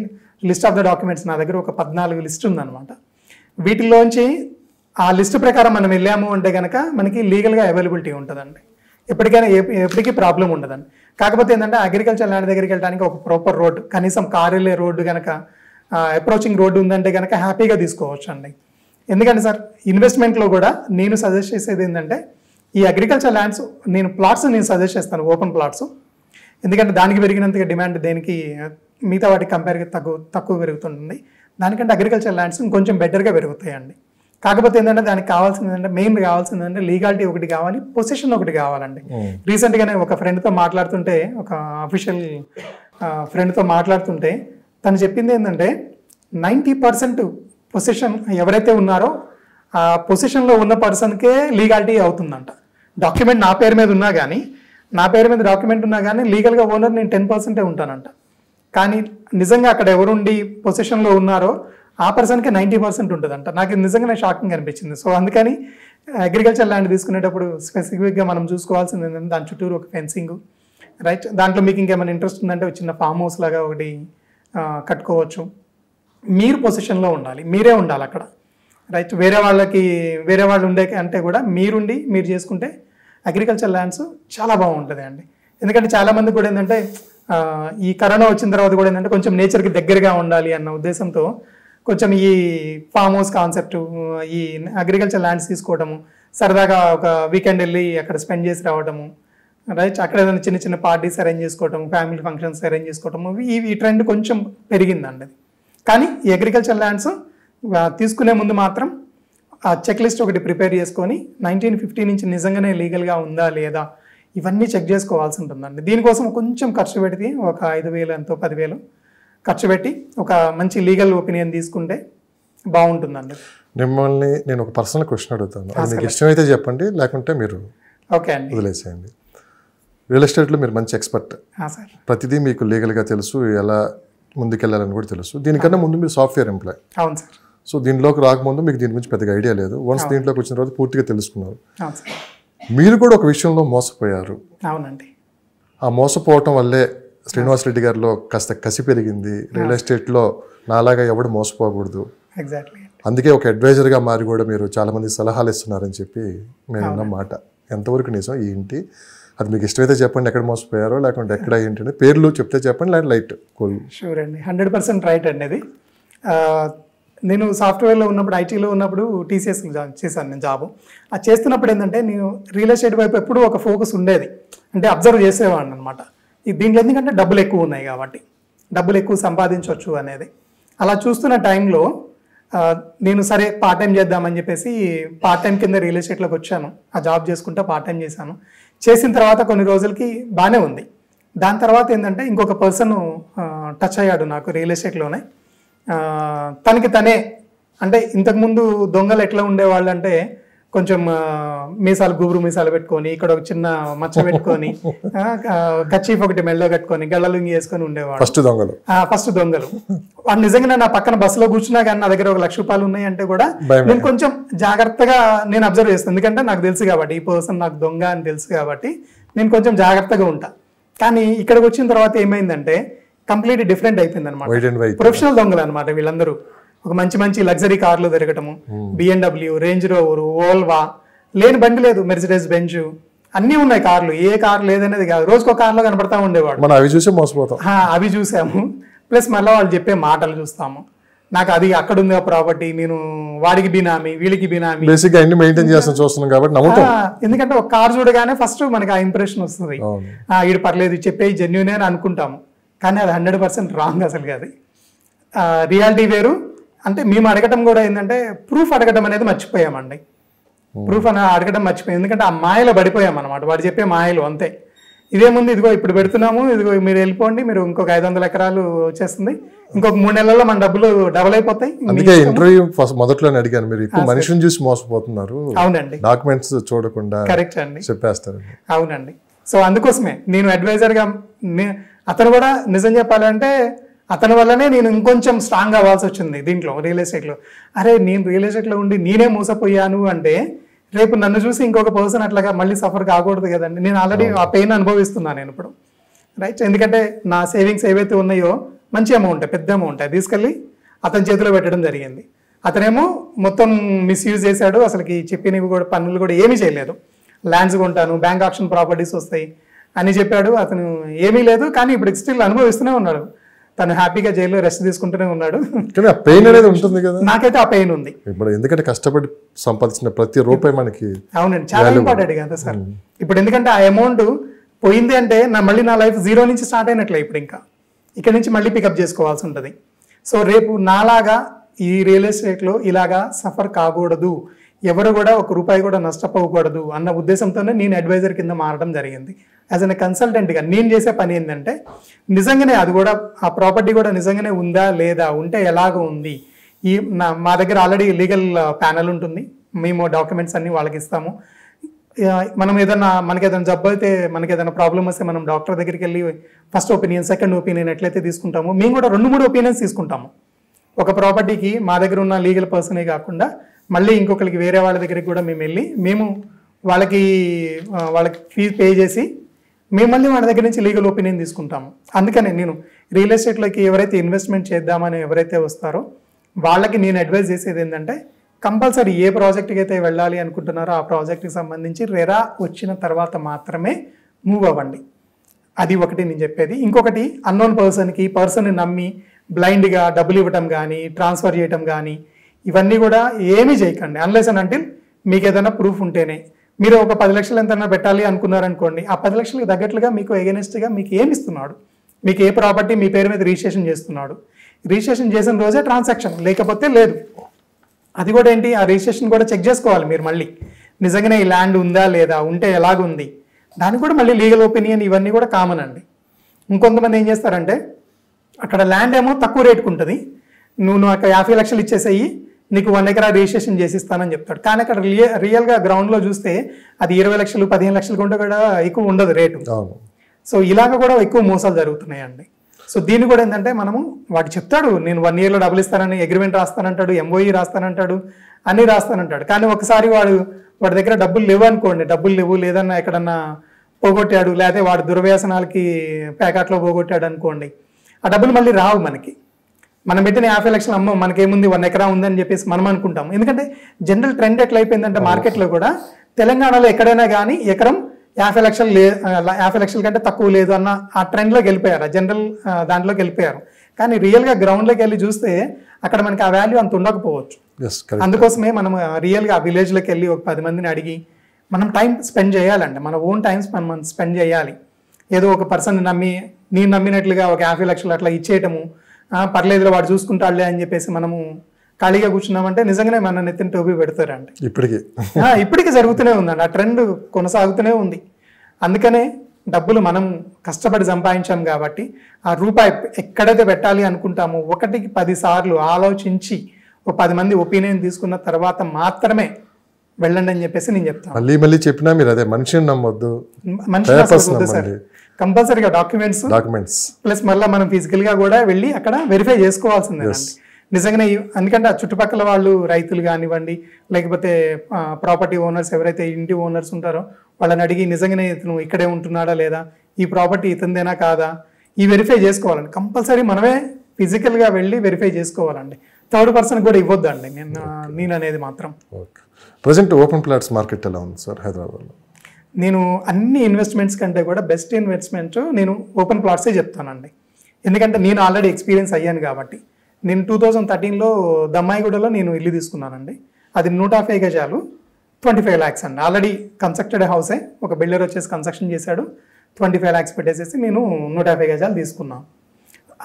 లిస్ట్ ఆఫ్ ద డాక్యుమెంట్స్ నా దగ్గర ఒక 14 లిస్ట్ ఉందన్నమాట. వీటిలోంచి ఆ లిస్ట్ ప్రకారం మనం వెళ్ళాము అంటే కనుక మనకి లీగల్గా అవైలబిలిటీ ఉంటుందండి. ఎప్పటికైనా ఎప్పటికీ ప్రాబ్లం ఉండదండి. కాకపోతే ఏంటంటే అగ్రికల్చర్ ల్యాండ్ దగ్గరికి వెళ్ళడానికి ఒక ప్రాపర్ రోడ్డు, కనీసం కారు వెళ్ళే రోడ్డు కనుక, అప్రోచింగ్ రోడ్డు ఉందంటే కనుక హ్యాపీగా తీసుకోవచ్చు అండి. ఎందుకంటే సార్ ఇన్వెస్ట్మెంట్లో కూడా నేను సజెస్ట్ చేసేది ఏంటంటే ఈ అగ్రికల్చర్ ల్యాండ్స్ ప్లాట్స్ నేను సజెస్ట్ చేస్తాను, ఓపెన్ ప్లాట్స్. ఎందుకంటే దానికి పెరిగినంతగా డిమాండ్ దేనికి మిగతా వాటికి కంపేర్గా తక్కువ పెరుగుతుంటుంది. దానికంటే అగ్రికల్చర్ ల్యాండ్స్ ఇంకొంచెం బెటర్గా పెరుగుతాయండి. కాకపోతే ఏంటంటే దానికి కావాల్సింది ఏంటంటే మెయిన్ కావాల్సింది ఏంటంటే లీగాలిటీ ఒకటి కావాలి, పొజిషన్ ఒకటి కావాలండి. రీసెంట్గానే ఒక ఫ్రెండ్తో మాట్లాడుతుంటే, ఒక అఫీషియల్ ఫ్రెండ్తో మాట్లాడుతుంటే తను చెప్పింది ఏంటంటే 90% పొజిషన్ ఎవరైతే ఉన్నారో ఆ పొజిషన్లో ఉన్న పర్సన్కే లీగాలిటీ అవుతుందంట. డాక్యుమెంట్ నా పేరు మీద ఉన్నా కానీ, డాక్యుమెంట్ ఉన్నా కానీ లీగల్గా ఓనర్ నేను 10% ఉంటానంట. కానీ నిజంగా అక్కడ ఎవరుండి పొజిషన్లో ఉన్నారో ఆ పర్సన్కి 90% ఉంటుందంట. నాకు నిజంగానే షాకింగ్ అనిపించింది. సో అందుకని అగ్రికల్చర్ ల్యాండ్ తీసుకునేటప్పుడు స్పెసిఫిక్గా మనం చూసుకోవాల్సింది ఏంటంటే దాని చుట్టూరు ఒక ఫెన్సింగ్, రైట్. దాంట్లో మీకు ఇంకేమైనా ఇంట్రెస్ట్ ఉందంటే ఒక చిన్న ఫామ్ హౌస్ లాగా ఒకటి కట్టుకోవచ్చు. మీరు పొజిషన్లో ఉండాలి, మీరే ఉండాలి అక్కడ, రైట్. వేరే వాళ్ళు ఉండే అంటే కూడా మీరు చేసుకుంటే అగ్రికల్చర్ ల్యాండ్స్ చాలా బాగుంటుంది అండి. ఎందుకంటే చాలామంది కూడా ఏంటంటే ఈ కరోనా వచ్చిన తర్వాత కూడా ఏంటంటే కొంచెం నేచర్కి దగ్గరగా ఉండాలి అన్న ఉద్దేశంతో కొంచెం ఈ ఫామ్ హౌస్ కాన్సెప్ట్, ఈ అగ్రికల్చర్ ల్యాండ్స్ తీసుకోవడము, సరదాగా ఒక వీకెండ్ వెళ్ళి అక్కడ స్పెండ్ చేసి రావడము, రైట్. అక్కడ ఏదైనా చిన్న చిన్న పార్టీస్ అరేంజ్ చేసుకోవటము, ఫ్యామిలీ ఫంక్షన్స్ అరేంజ్ చేసుకోవటము, ఈ ట్రెండ్ కొంచెం పెరిగిందండి. కానీ ఈ అగ్రికల్చర్ ల్యాండ్స్ తీసుకునే ముందు మాత్రం ఆ చెక్ లిస్ట్ ఒకటి ప్రిపేర్ చేసుకొని 1950 నుంచి నిజంగానే లీగల్గా ఉందా లేదా ఇవన్నీ చెక్ చేసుకోవాల్సి ఉంటుందండి. దీనికోసం కొంచెం ఖర్చు పెడితే ఒక 5,000 ఎంతో 10,000 ఖర్చు పెట్టి ఒక మంచి లీగల్ ఒపీనియన్ తీసుకుంటే బాగుంటుందండి. మిమ్మల్ని నేను ఒక పర్సనల్ క్వశ్చన్ అడుగుతాను, అది మీకు ఇష్టమైతే చెప్పండి, లేకుంటే మీరు ఓకే అండి వదిలేసేయండి. రియల్ ఎస్టేట్లో మీరు మంచి ఎక్స్పర్ట్, ప్రతిదీ మీకు లీగల్గా తెలుసు, ఎలా ముందుకెళ్ళాలని కూడా తెలుసు. దీనికన్నా ముందు మీరు సాఫ్ట్వేర్ ఎంప్లాయ్. అవును సార్. సో దీనిలోకి రాకముందు మీకు దీని గురించి పెద్దగా ఐడియా లేదు. వన్స్ దీంట్లోకి వచ్చిన తర్వాత పూర్తిగా తెలుసుకున్నారు. మీరు కూడా ఒక విషయంలో మోసపోయారు. అవునండి. ఆ మోసపోవటం వల్లే శ్రీనివాస్ రెడ్డి గారిలో కాస్త కసి పెరిగింది. రియల్ ఎస్టేట్లో నాలాగా ఎవడు మోసపోకూడదు, ఎగ్జాక్ట్లీ, అందుకే ఒక అడ్వైజర్గా మారి కూడా మీరు చాలామంది సలహాలు ఇస్తున్నారని చెప్పి మేము విన్న మాట ఎంతవరకు నిజం ఏంటి? అది మీకు ఇష్టమైతే చెప్పండి, ఎక్కడ మోసపోయారో, లేకుంటే ఎక్కడ ఏంటంటే పేర్లు చెప్తే చెప్పండి, లేదా లైట్ కూల్. షూర్ అండి, 100% రైట్ అండి. అది నేను సాఫ్ట్వేర్లో ఉన్నప్పుడు, ఐటీలో ఉన్నప్పుడు టీసీఎస్ చేశాను నేను జాబ్. అది చేస్తున్నప్పుడు ఏంటంటే నేను రియల్ ఎస్టేట్ వైపు ఎప్పుడూ ఒక ఫోకస్ ఉండేది, అంటే అబ్జర్వ్ చేసేవాడిని అనమాట. దీంట్లో ఎందుకంటే డబ్బులు ఎక్కువ ఉన్నాయి కాబట్టి, డబ్బులు ఎక్కువ సంపాదించవచ్చు అనేది. అలా చూస్తున్న టైంలో నేను సరే పార్ట్ టైం చేద్దామని చెప్పేసి పార్ట్ టైం కింద రియల్ ఎస్టేట్లోకి వచ్చాను. ఆ జాబ్ చేసుకుంటా పార్ట్ టైం చేశాను. చేసిన తర్వాత కొన్ని రోజులకి బాగానే ఉంది. దాని తర్వాత ఏంటంటే ఇంకొక పర్సన్ టచ్ అయ్యాడు నాకు రియల్ ఎస్టేట్లోనే. తనకి తనే అంటే ఇంతకుముందు దొంగలు ఎట్లా ఉండేవాళ్ళు అంటే కొంచెం మీసాలు గుబురు మీసాలు పెట్టుకొని, ఇక్కడ ఒక చిన్న మచ్చ పెట్టుకొని, కచ్చీఫ్ ఒకటి మెళ్ళో కట్టుకొని, గళ్ళలుంగి వేసుకొని ఉండేవాడు ఫస్ట్ దొంగలు. వాడు నిజంగా నా పక్కన బస్సులో కూర్చున్నా కానీ నా దగ్గర ₹1,00,000 ఉన్నాయంటే కూడా నేను కొంచెం జాగ్రత్తగా నేను అబ్జర్వ్ చేస్తాను. ఎందుకంటే నాకు తెలుసు కాబట్టి ఈ పర్సన్ నాకు దొంగ అని తెలుసు కాబట్టి నేను కొంచెం జాగ్రత్తగా ఉంటా. కానీ ఇక్కడికి వచ్చిన తర్వాత ఏమైందంటే కంప్లీట్ డిఫరెంట్ అయిపోయింది అనమాట. ప్రొఫెషనల్ దొంగలు అనమాట వీళ్ళందరూ. ఒక మంచి మంచి లగ్జరీ కార్లు తిరగటము, BMW, రేంజ్ రోవర్, ఓల్వా, లేని బండి లేదు, మెర్సిడెస్ బెంజ్, అన్నీ ఉన్నాయి కార్లు. ఏ కార్ లేదనేది కాదు, రోజుకో కార్లో కనపడతా ఉండేవాడు. అవి చూసి మోసపోతాం. అవి చూసాము, ప్లస్ మళ్ళీ వాళ్ళు చెప్పే మాటలు చూస్తాము. నాకు అది అక్కడ ఉంది ఆ ప్రాపర్టీ, నేను వాడికి బినామీ వీళ్ళకి బినామీ, చూస్తున్నాం కాబట్టి ఎందుకంటే ఒక కార్ చూడగానే ఫస్ట్ మనకి ఆ ఇంప్రెషన్ వస్తుంది. ఇది పర్లేదు చెప్పే జెన్యూనే అని అనుకుంటాము. కానీ అది 100% రాంగ్. అసలు అది రియాలిటీ వేరు. అంటే మేము అడగటం కూడా ఏంటంటే ప్రూఫ్ అడగటం అనేది మర్చిపోయామండి. ప్రూఫ్ అని అడగటం మర్చిపోయాం. ఎందుకంటే ఆ మాయలో పడిపోయాం అనమాట, వాడు చెప్పే మాయలు అంతే. ఇదేముంది, ఇదిగో ఇప్పుడు పెడుతున్నాము, ఇదిగో మీరు వెళ్ళిపోండి, మీరు ఇంకొక 500 ఎకరాలు వచ్చేస్తుంది, ఇంకొక 3 నెలల్లో మన డబ్బులు డబుల్ అయిపోతాయి. ఇంటర్వ్యూ మొదట్లోనే అడిగాను, మీరు ఎక్కువ మనిషిని చూసి మోసపోతున్నారు. అవునండి, డాక్యుమెంట్స్ చూడకుండా. కరెక్ట్ అండి, చెప్పేస్తారు. అవునండి. సో అందుకోసమే నేను అడ్వైజర్గా అతను కూడా నిజం చెప్పాలంటే అతని వల్లనే నేను ఇంకొంచెం స్ట్రాంగ్ అవ్వాల్సి వచ్చింది దీంట్లో రియల్ ఎస్టేట్లో. అరే నేను రియల్ ఎస్టేట్లో ఉండి నేనే మోసపోయాను అంటే రేపు నన్ను చూసి ఇంకొక పర్సన్ అట్లాగా మళ్ళీ సఫర్ కాకూడదు కదండి. నేను ఆల్రెడీ ఆ పెయిన్ అనుభవిస్తున్నాను నేను ఇప్పుడు, రైట్. ఎందుకంటే నా సేవింగ్స్ ఏవైతే ఉన్నాయో మంచి అమౌంట్, పెద్ద అమౌంట్ తీసుకెళ్ళి అతని చేతిలో పెట్టడం జరిగింది. అతనేమో మొత్తం మిస్యూజ్ చేశాడు. అసలుకి చెప్పినవి కూడా పనులు కూడా ఏమీ చేయలేదు. ల్యాండ్స్ కొంటాను, బ్యాంక్ ఆప్షన్ ప్రాపర్టీస్ వస్తాయి అని చెప్పాడు. అతను ఏమీ లేదు, కానీ ఇప్పుడు స్టిల్ అనుభవిస్తూనే ఉన్నాడు. తను హ్యాపీగా జైల్లో రెస్ట్ తీసుకుంటూనే ఉన్నాడు. పెయిన్ అనేది ఉంటుంది కదా, నాకైతే ఆ పెయిన్ ఉంది. ఇప్పుడు ఎందుకంటే కష్టపడి సంపాదించిన ప్రతి రూపాయి మనకి. అవునండి, చాలా ఇంపార్టెంట్ కదా సార్. ఇప్పుడు ఎందుకంటే ఆ అమౌంట్ పోయింది అంటే మళ్ళీ నా లైఫ్ జీరో నుంచి స్టార్ట్ అయినట్లే. ఇప్పుడు ఇంకా ఇక్కడ నుంచి మళ్ళీ పికప్ చేసుకోవాల్సి ఉంటుంది. సో రేపు నాలాగా ఈ రియల్ ఎస్టేట్లో ఇలాగా సఫర్ కాకూడదు, ఎవరు కూడా ₹1 కూడా నష్టపోకూడదు అన్న ఉద్దేశంతోనే నేను అడ్వైజర్ కింద మారడం జరిగింది. యాజ్ అన్ కన్సల్టెంట్గా నేను చేసే పని ఏంటంటే నిజంగానే అది కూడా ఆ ప్రాపర్టీ కూడా నిజంగానే ఉందా లేదా, ఉంటే ఎలాగ ఉంది. మా దగ్గర ఆల్రెడీ లీగల్ ప్యానల్ ఉంటుంది. మేము డాక్యుమెంట్స్ అన్ని వాళ్ళకి ఇస్తాము. మనం మనకి ఏదైనా జబ్బు అయితే, మనకి ఏదైనా ప్రాబ్లమ్ వస్తే మనం డాక్టర్ దగ్గరికి వెళ్ళి ఫస్ట్ ఒపీనియన్, సెకండ్ ఒపీనియన్ ఎట్లయితే తీసుకుంటామో మేము కూడా 2-3 ఒపీనియన్స్ తీసుకుంటాము. ఒక ప్రాపర్టీకి మా దగ్గర ఉన్న లీగల్ పర్సనే కాకుండా మళ్ళీ ఇంకొకరికి వేరే వాళ్ళ దగ్గరికి కూడా మేము వెళ్ళి వాళ్ళకి ఫీజు పే చేసి మేము మళ్ళీ వాళ్ళ దగ్గర నుంచి లీగల్ ఒపీనియన్ తీసుకుంటాము. అందుకనే నేను రియల్ ఎస్టేట్లోకి ఎవరైతే ఇన్వెస్ట్మెంట్ చేద్దామని ఎవరైతే వస్తారో వాళ్ళకి నేను అడ్వైజ్ చేసేది ఏంటంటే కంపల్సరీ ఏ ప్రాజెక్ట్కి అయితే వెళ్ళాలి అనుకుంటున్నారో ఆ ప్రాజెక్ట్కి సంబంధించి రెరా వచ్చిన తర్వాత మాత్రమే మూవ్ అవ్వండి. అది ఒకటి నేను చెప్పేది. ఇంకొకటి అన్నోన్ పర్సన్ని నమ్మి బ్లైండ్గా డబ్బులు ఇవ్వటం కానీ, ట్రాన్స్ఫర్ చేయటం కానీ ఇవన్నీ కూడా ఏమీ చేయకండి. అన్లెస్ అండ్ అంటిల్ మీకు ఏదైనా ప్రూఫ్ ఉంటేనే. మీరు ఒక 10 లక్షలు ఎంతైనా పెట్టాలి అనుకున్నారనుకోండి, ఆ 10 లక్షలకు తగ్గట్లుగా మీకు ఎగెనెస్ట్గా మీకు ఏమి ఇస్తున్నాడు, మీకు ఏ ప్రాపర్టీ మీ పేరు మీద రిజిస్ట్రేషన్ చేస్తున్నాడు, రిజిస్ట్రేషన్ చేసిన రోజే ట్రాన్సాక్షన్, లేకపోతే లేదు. అది కూడా ఏంటి, ఆ రిజిస్ట్రేషన్ కూడా చెక్ చేసుకోవాలి మీరు మళ్ళీ. నిజంగానే ఈ ల్యాండ్ ఉందా లేదా, ఉంటే ఎలాగుంది, దానికి కూడా మళ్ళీ లీగల్ ఒపీనియన్ ఇవన్నీ కూడా కామన్ అండి. ఇంకొంతమంది ఏం చేస్తారంటే అక్కడ ల్యాండ్ ఏమో తక్కువ రేటుకు ఉంటుంది, నువ్వు నాకు 50 లక్షలు ఇచ్చేసేయి, నీకు 1 ఎకరా రిజిస్ట్రేషన్ చేసి ఇస్తానని చెప్తాడు. కానీ అక్కడ రియల్గా గ్రౌండ్లో చూస్తే అది 20 లక్షలు 15 లక్షల కంటే కూడా ఎక్కువ ఉండదు రేటు. సో ఇలాగ కూడా ఎక్కువ మోసాలు జరుగుతున్నాయండి. సో దీన్ని కూడా ఏంటంటే మనము వాడు చెప్తాడు నేను 1 ఇయర్లో డబ్బులు ఇస్తానని, అగ్రిమెంట్ రాస్తానంటాడు, MOE రాస్తానంటాడు, అన్నీ రాస్తానంటాడు. కానీ ఒకసారి వాడి దగ్గర డబ్బులు లేవు అనుకోండి, డబ్బులు లేవు లేదన్నా ఎక్కడన్నా పోగొట్టాడు, లేకపోతే వాడు దుర్వ్యసనాలకి ప్యాకెట్లో పోగొట్టాడు అనుకోండి, ఆ డబ్బులు మళ్ళీ రావు మనకి. మనం పెట్టిన 50 లక్షలు అమ్మో మనకేముంది 1 ఎకరా ఉందని చెప్పేసి మనం అనుకుంటాం. ఎందుకంటే జనరల్ ట్రెండ్ ఎట్లా అయిపోయిందంటే మార్కెట్లో కూడా తెలంగాణలో ఎక్కడైనా కానీ ఎకరం 50 లక్షల కంటే తక్కువ లేదు అన్న ఆ ట్రెండ్లోకి వెళ్ళిపోయారు, జనరల్ దాంట్లోకి వెళ్ళిపోయారు. కానీ రియల్గా గ్రౌండ్లోకి వెళ్ళి చూస్తే అక్కడ మనకి ఆ వాల్యూ అంత ఉండకపోవచ్చు. అందుకోసమే మనం రియల్గా ఆ విలేజ్లోకి వెళ్ళి ఒక 10 మందిని అడిగి మనం టైం స్పెండ్ చేయాలండి, మన ఓన్ టైమ్స్ మనం స్పెండ్ చేయాలి. ఏదో ఒక పర్సన్ నమ్మి నేను నమ్మినట్లుగా ఒక 50 లక్షలు అట్లా ఇచ్చేయటము, పర్లేదులో వాడు చూసుకుంటాడులే అని చెప్పేసి మనము ఖాళీగా కూర్చున్నామంటే నిజంగానే మన నెత్తిన టోపీ పెడతారండి. ఇప్పటికీ జరుగుతూనే ఉందండి, ఆ ట్రెండ్ కొనసాగుతూనే ఉంది. అందుకనే డబ్బులు మనం కష్టపడి సంపాదించాం కాబట్టి ఆ రూపాయి ఎక్కడైతే పెట్టాలి అనుకుంటామో 1కి 10 సార్లు ఆలోచించి ఒక 10 మంది ఒపీనియన్ తీసుకున్న తర్వాత మాత్రమే వెళ్ళండి అని చెప్పేసి నేను చెప్తాను. మళ్ళీ చెప్పినా మీరు అదే మనిషిని నమ్మొద్దు, సార్ కంపల్సరీగా డాక్యుమెంట్స్ ప్లస్ మళ్ళీ మనం ఫిజికల్ గా కూడా వెళ్ళి అక్కడ వెరిఫై చేసుకోవాల్సిందేనండి నిజంగానే. ఎందుకంటే ఆ చుట్టుపక్కల వాళ్ళు రైతులు కానివ్వండి, లేకపోతే ప్రాపర్టీ ఓనర్స్ ఎవరైతే ఇంటి ఓనర్స్ ఉంటారో వాళ్ళని అడిగి నిజంగానే ఇతను ఇక్కడే ఉంటున్నాడా లేదా, ఈ ప్రాపర్టీ ఇతందేనా కాదా, ఈ వెరిఫై చేసుకోవాలండి. కంపల్సరీ మనమే ఫిజికల్ గా వెళ్ళి వెరిఫై చేసుకోవాలండి. థర్డ్ పర్సన్ కూడా ఇవ్వద్దండి నేను అనేది మాత్రం. ప్రజెంట్ ఓపెన్ ప్లాట్స్ మార్కెట్ ఎలా ఉంది సార్ హైదరాబాద్లో? నేను అన్ని ఇన్వెస్ట్మెంట్స్ కంటే కూడా బెస్ట్ ఇన్వెస్ట్మెంట్ నేను ఓపెన్ ప్లాట్సే చెప్తానండి. ఎందుకంటే నేను ఆల్రెడీ ఎక్స్పీరియన్స్ అయ్యాను కాబట్టి. నేను 2013లో దమ్మాయిగూడలో నేను ఇల్లు తీసుకున్నానండి. అది 150 గజాలు 25 lakhs అండి. ఆల్రెడీ కన్స్ట్రక్టెడ్ హౌసే, ఒక బిల్డర్ వచ్చేసి కన్స్ట్రక్షన్ చేశాడు, 25 lakhs పెట్టేసేసి నేను 150 గజాలు తీసుకున్నాను.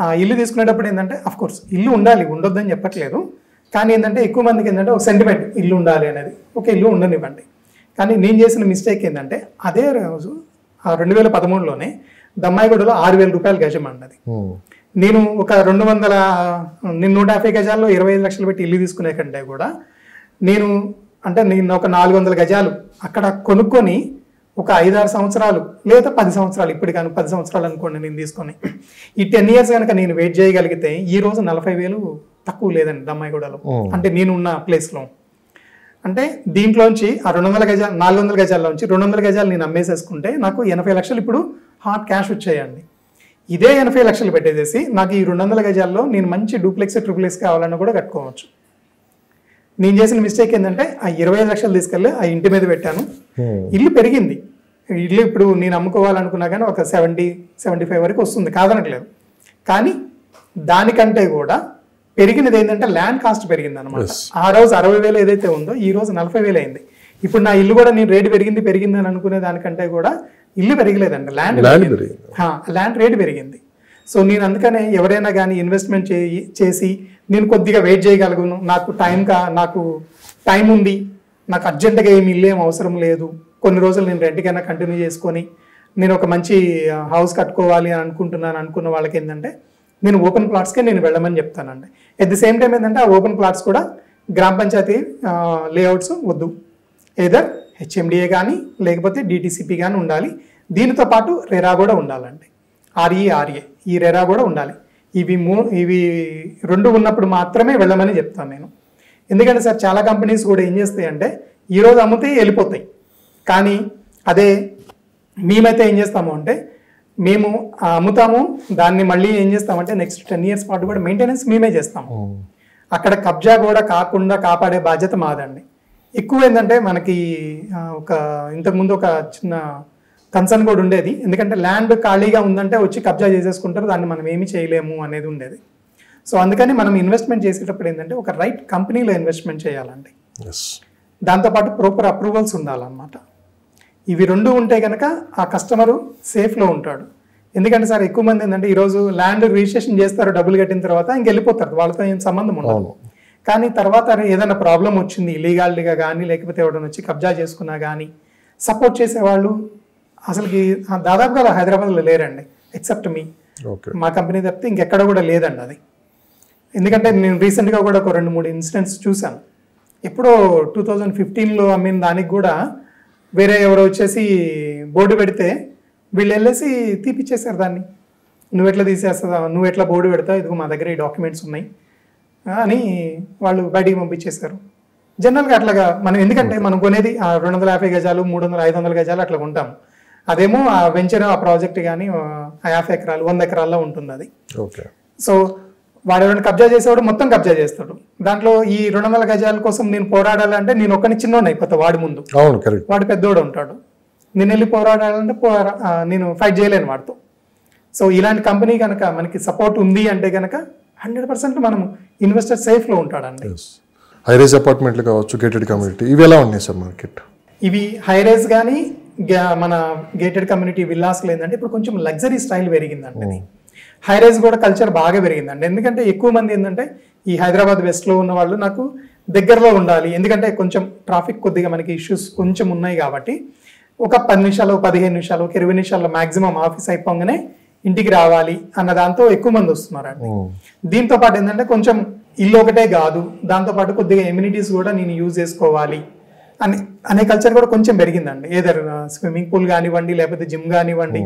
ఆ ఇల్లు తీసుకునేటప్పుడు ఏంటంటే అఫ్కోర్స్ ఇల్లు ఉండాలి, ఉండొద్దని చెప్పట్లేదు, కానీ ఏంటంటే ఎక్కువ మందికి ఏంటంటే ఒక సెంటిమెంట్ ఇల్లు ఉండాలి అనేది, ఒక ఇల్లు ఉండనివ్వండి. కానీ నేను చేసిన మిస్టేక్ ఏంటంటే అదే రోజు 2013లోనే దమ్మాయిగూడలో 6,000 రూపాయలు గజం అన్నది. నేను ఒక 150 గజాల్లో 25 లక్షలు పెట్టి ఇల్లు తీసుకునే కంటే కూడా నేను ఒక 400 గజాలు అక్కడ కొనుక్కొని ఒక 5-6 సంవత్సరాలు లేదా 10 సంవత్సరాలు, ఇప్పుడు కానీ 10 సంవత్సరాలు అనుకోండి నేను తీసుకొని, ఈ 10 years కనుక నేను వెయిట్ చేయగలిగితే ఈ రోజు 40,000 తక్కువ లేదండి దమ్మాయిగూడలో, అంటే నేను ఉన్న ప్లేస్లో. అంటే దీంట్లోంచి ఆ 400 గజాల్లోంచి 200 గజాలు నేను అమ్మేసేసుకుంటే నాకు 80 లక్షలు ఇప్పుడు హాట్ క్యాష్ వచ్చాయండి. ఇదే 80 లక్షలు పెట్టేసేసి నాకు ఈ 200 గజాల్లో నేను మంచి డూప్లెక్స్ ట్రిప్లెక్స్ కావాలన్నా కూడా కట్టుకోవచ్చు. నేను చేసిన మిస్టేక్ ఏంటంటే ఆ 25 లక్షలు తీసుకెళ్ళి ఆ ఇంటి మీద పెట్టాను. ఇల్లు పెరిగింది, ఇల్లు ఇప్పుడు నేను అమ్ముకోవాలనుకున్నా కానీ ఒక 70-75 వరకు వస్తుంది, కాదనట్లేదు. కానీ దానికంటే కూడా పెరిగినది ఏంటంటే ల్యాండ్ కాస్ట్ పెరిగింది అనమాట. ఆ రోజు 60,000 ఏదైతే ఉందో ఈ రోజు 40,000 అయింది. ఇప్పుడు నా ఇల్లు కూడా నేను రేటు పెరిగింది అని అనుకునే దానికంటే కూడా ఇల్లు పెరగలేదండి, ల్యాండ్ రేటు పెరిగింది. సో నేను అందుకనే ఎవరైనా కానీ ఇన్వెస్ట్మెంట్ చేసి నేను కొద్దిగా వెయిట్ చేయగలను, నాకు టైం ఉంది, నాకు అర్జెంటుగా ఏమి ఇల్లు ఏం అవసరం లేదు, కొన్ని రోజులు నేను రెంట్కైనా కంటిన్యూ చేసుకొని నేను ఒక మంచి హౌస్ కట్టుకోవాలి అని అనుకున్న వాళ్ళకి ఏంటంటే నేను ఓపెన్ ప్లాట్స్కే నేను వెళ్ళమని చెప్తానండి. ఎట్ ది సేమ్ టైం ఏంటంటే ఆ ఓపెన్ ప్లాట్స్ కూడా గ్రామ పంచాయతీ లేఅవుట్స్ వద్దు, ఏదర్ హెచ్ఎండిఏ కానీ లేకపోతే డిటిసిపి కానీ ఉండాలి. దీనితో పాటు రెరా కూడా ఉండాలండి, ఆర్ఏ ఈ రెరా కూడా ఉండాలి. ఇవి 2 ఉన్నప్పుడు మాత్రమే వెళ్ళమని చెప్తాను నేను. ఎందుకంటే సార్ చాలా కంపెనీస్ కూడా ఏం చేస్తాయి అంటే ఈరోజు అమ్ముతాయి వెళ్ళిపోతాయి, కానీ అదే మేమైతే ఏం చేస్తాము అంటే మేము అమ్ముతాము, దాన్ని మళ్ళీ ఏం చేస్తామంటే నెక్స్ట్ 10 years పాటు కూడా మెయింటెనెన్స్ మేమే చేస్తాము. అక్కడ కబ్జా కూడా కాకుండా కాపాడే బాధ్యత మాదండి. ఎక్కువ ఏంటంటే మనకి ఇంతకుముందు ఒక చిన్న కన్సర్న్ కూడా ఉండేది, ఎందుకంటే ల్యాండ్ ఖాళీగా ఉందంటే వచ్చి కబ్జా చేసేసుకుంటారు, దాన్ని మనం ఏమీ చేయలేము అనేది ఉండేది. సో అందుకని మనం ఇన్వెస్ట్మెంట్ చేసేటప్పుడు ఏంటంటే ఒక రైట్ కంపెనీలో ఇన్వెస్ట్మెంట్ చేయాలండి, దాంతోపాటు ప్రాపర్ అప్రూవల్స్ ఉండాలన్నమాట. ఇవి 2 ఉంటే కనుక ఆ కస్టమరు సేఫ్లో ఉంటాడు. ఎందుకంటే సార్ ఎక్కువ మంది ఏంటంటే ఈరోజు ల్యాండ్ రిజిస్ట్రేషన్ చేస్తారు, డబ్బులు కట్టిన తర్వాత ఇంకెళ్ళిపోతారు, వాళ్ళతో ఏం సంబంధం ఉండదు. కానీ తర్వాత ఏదైనా ప్రాబ్లం వచ్చింది ఇల్లీగాలిటీగా కానీ లేకపోతే ఎవరైనా వచ్చి కబ్జా చేసుకున్నా కానీ సపోర్ట్ చేసేవాళ్ళు అసలుకి దాదాపుగా హైదరాబాద్లో లేరండి, ఎక్సెప్ట్ మీ, మా కంపెనీ తప్పితే ఇంకెక్కడ కూడా లేదండి అది. ఎందుకంటే నేను రీసెంట్గా కూడా ఒక 2-3 ఇన్సిడెంట్స్ చూశాను. ఎప్పుడో 2015లో అమ్మిన దానికి కూడా వేరే ఎవరో వచ్చేసి బోర్డు పెడితే వీళ్ళు వెళ్ళేసి తీపిచ్చేసారు దాన్ని. నువ్వు ఎట్లా తీసేస్తావు, నువ్వు ఎట్లా బోర్డు పెడతావు, ఇదిగో మా దగ్గర ఈ డాక్యుమెంట్స్ ఉన్నాయి అని వాళ్ళు బయటికి పంపించేశారు. జనరల్గా అట్లాగా మనం ఎందుకంటే మనం కొనేది 250 గజాలు 300-500 గజాలు అట్లా ఉంటాము. అదేమో ఆ వెంచర్ ఆ ప్రాజెక్ట్ కానీ 50 ఎకరాలు 100 ఎకరాల్లో ఉంటుంది అది. సో వాడు ఎవరైనా కబ్జా చేసేవాడు మొత్తం కబ్జా చేస్తాడు. దాంట్లో ఈ 200 గజాల కోసం నేను పోరాడాలంటే నేను ఒక్కని చిన్నోడు అయిపోతా వాడి ముందు, వాడు పెద్దోడు ఉంటాడు. నేను వెళ్ళి పోరాడాలంటే నేను ఫైట్ చేయలేను వాడితో. సో ఇలాంటి కంపెనీ కనుక మనకి సపోర్ట్ ఉంది అంటే కనుక 100% మనం ఇన్వెస్టర్ సేఫ్లో ఉంటాడండి. హైరైజ్ అపార్ట్మెంట్లు కావచ్చు, గేటెడ్ కమ్యూనిటీ, ఇవి ఎలా ఉన్నాయి సార్ మార్కెట్? ఇవి హైరైజ్ కానీ మన గేటెడ్ కమ్యూనిటీ విల్లాస్లో ఏంటంటే ఇప్పుడు కొంచెం లగ్జరీ స్టైల్ పెరిగిందండి. హై రైజ్ కూడా కల్చర్ బాగా పెరిగిందండి. ఎందుకంటే ఎక్కువ మంది ఏంటంటే ఈ హైదరాబాద్ వెస్ట్లో ఉన్న వాళ్ళు నాకు దగ్గరలో ఉండాలి, ఎందుకంటే కొంచెం ట్రాఫిక్ కొద్దిగా మనకి ఇష్యూస్ కొంచెం ఉన్నాయి కాబట్టి ఒక 10 నిమిషాలు 15 నిమిషాలు 20 నిమిషాల్లో మాక్సిమం ఆఫీస్ అయిపోగానే ఇంటికి రావాలి అన్న దాంతో ఎక్కువ మంది వస్తున్నారండి. దీంతో పాటు ఏంటంటే కొంచెం ఇల్లు ఒకటే కాదు, దాంతోపాటు కొద్దిగా ఎమ్యూనిటీస్ కూడా నేను యూజ్ చేసుకోవాలి అనే కల్చర్ కూడా కొంచెం పెరిగిందండి. ఏదర్ స్విమ్మింగ్ పూల్ కానివ్వండి, లేకపోతే జిమ్ కానివ్వండి,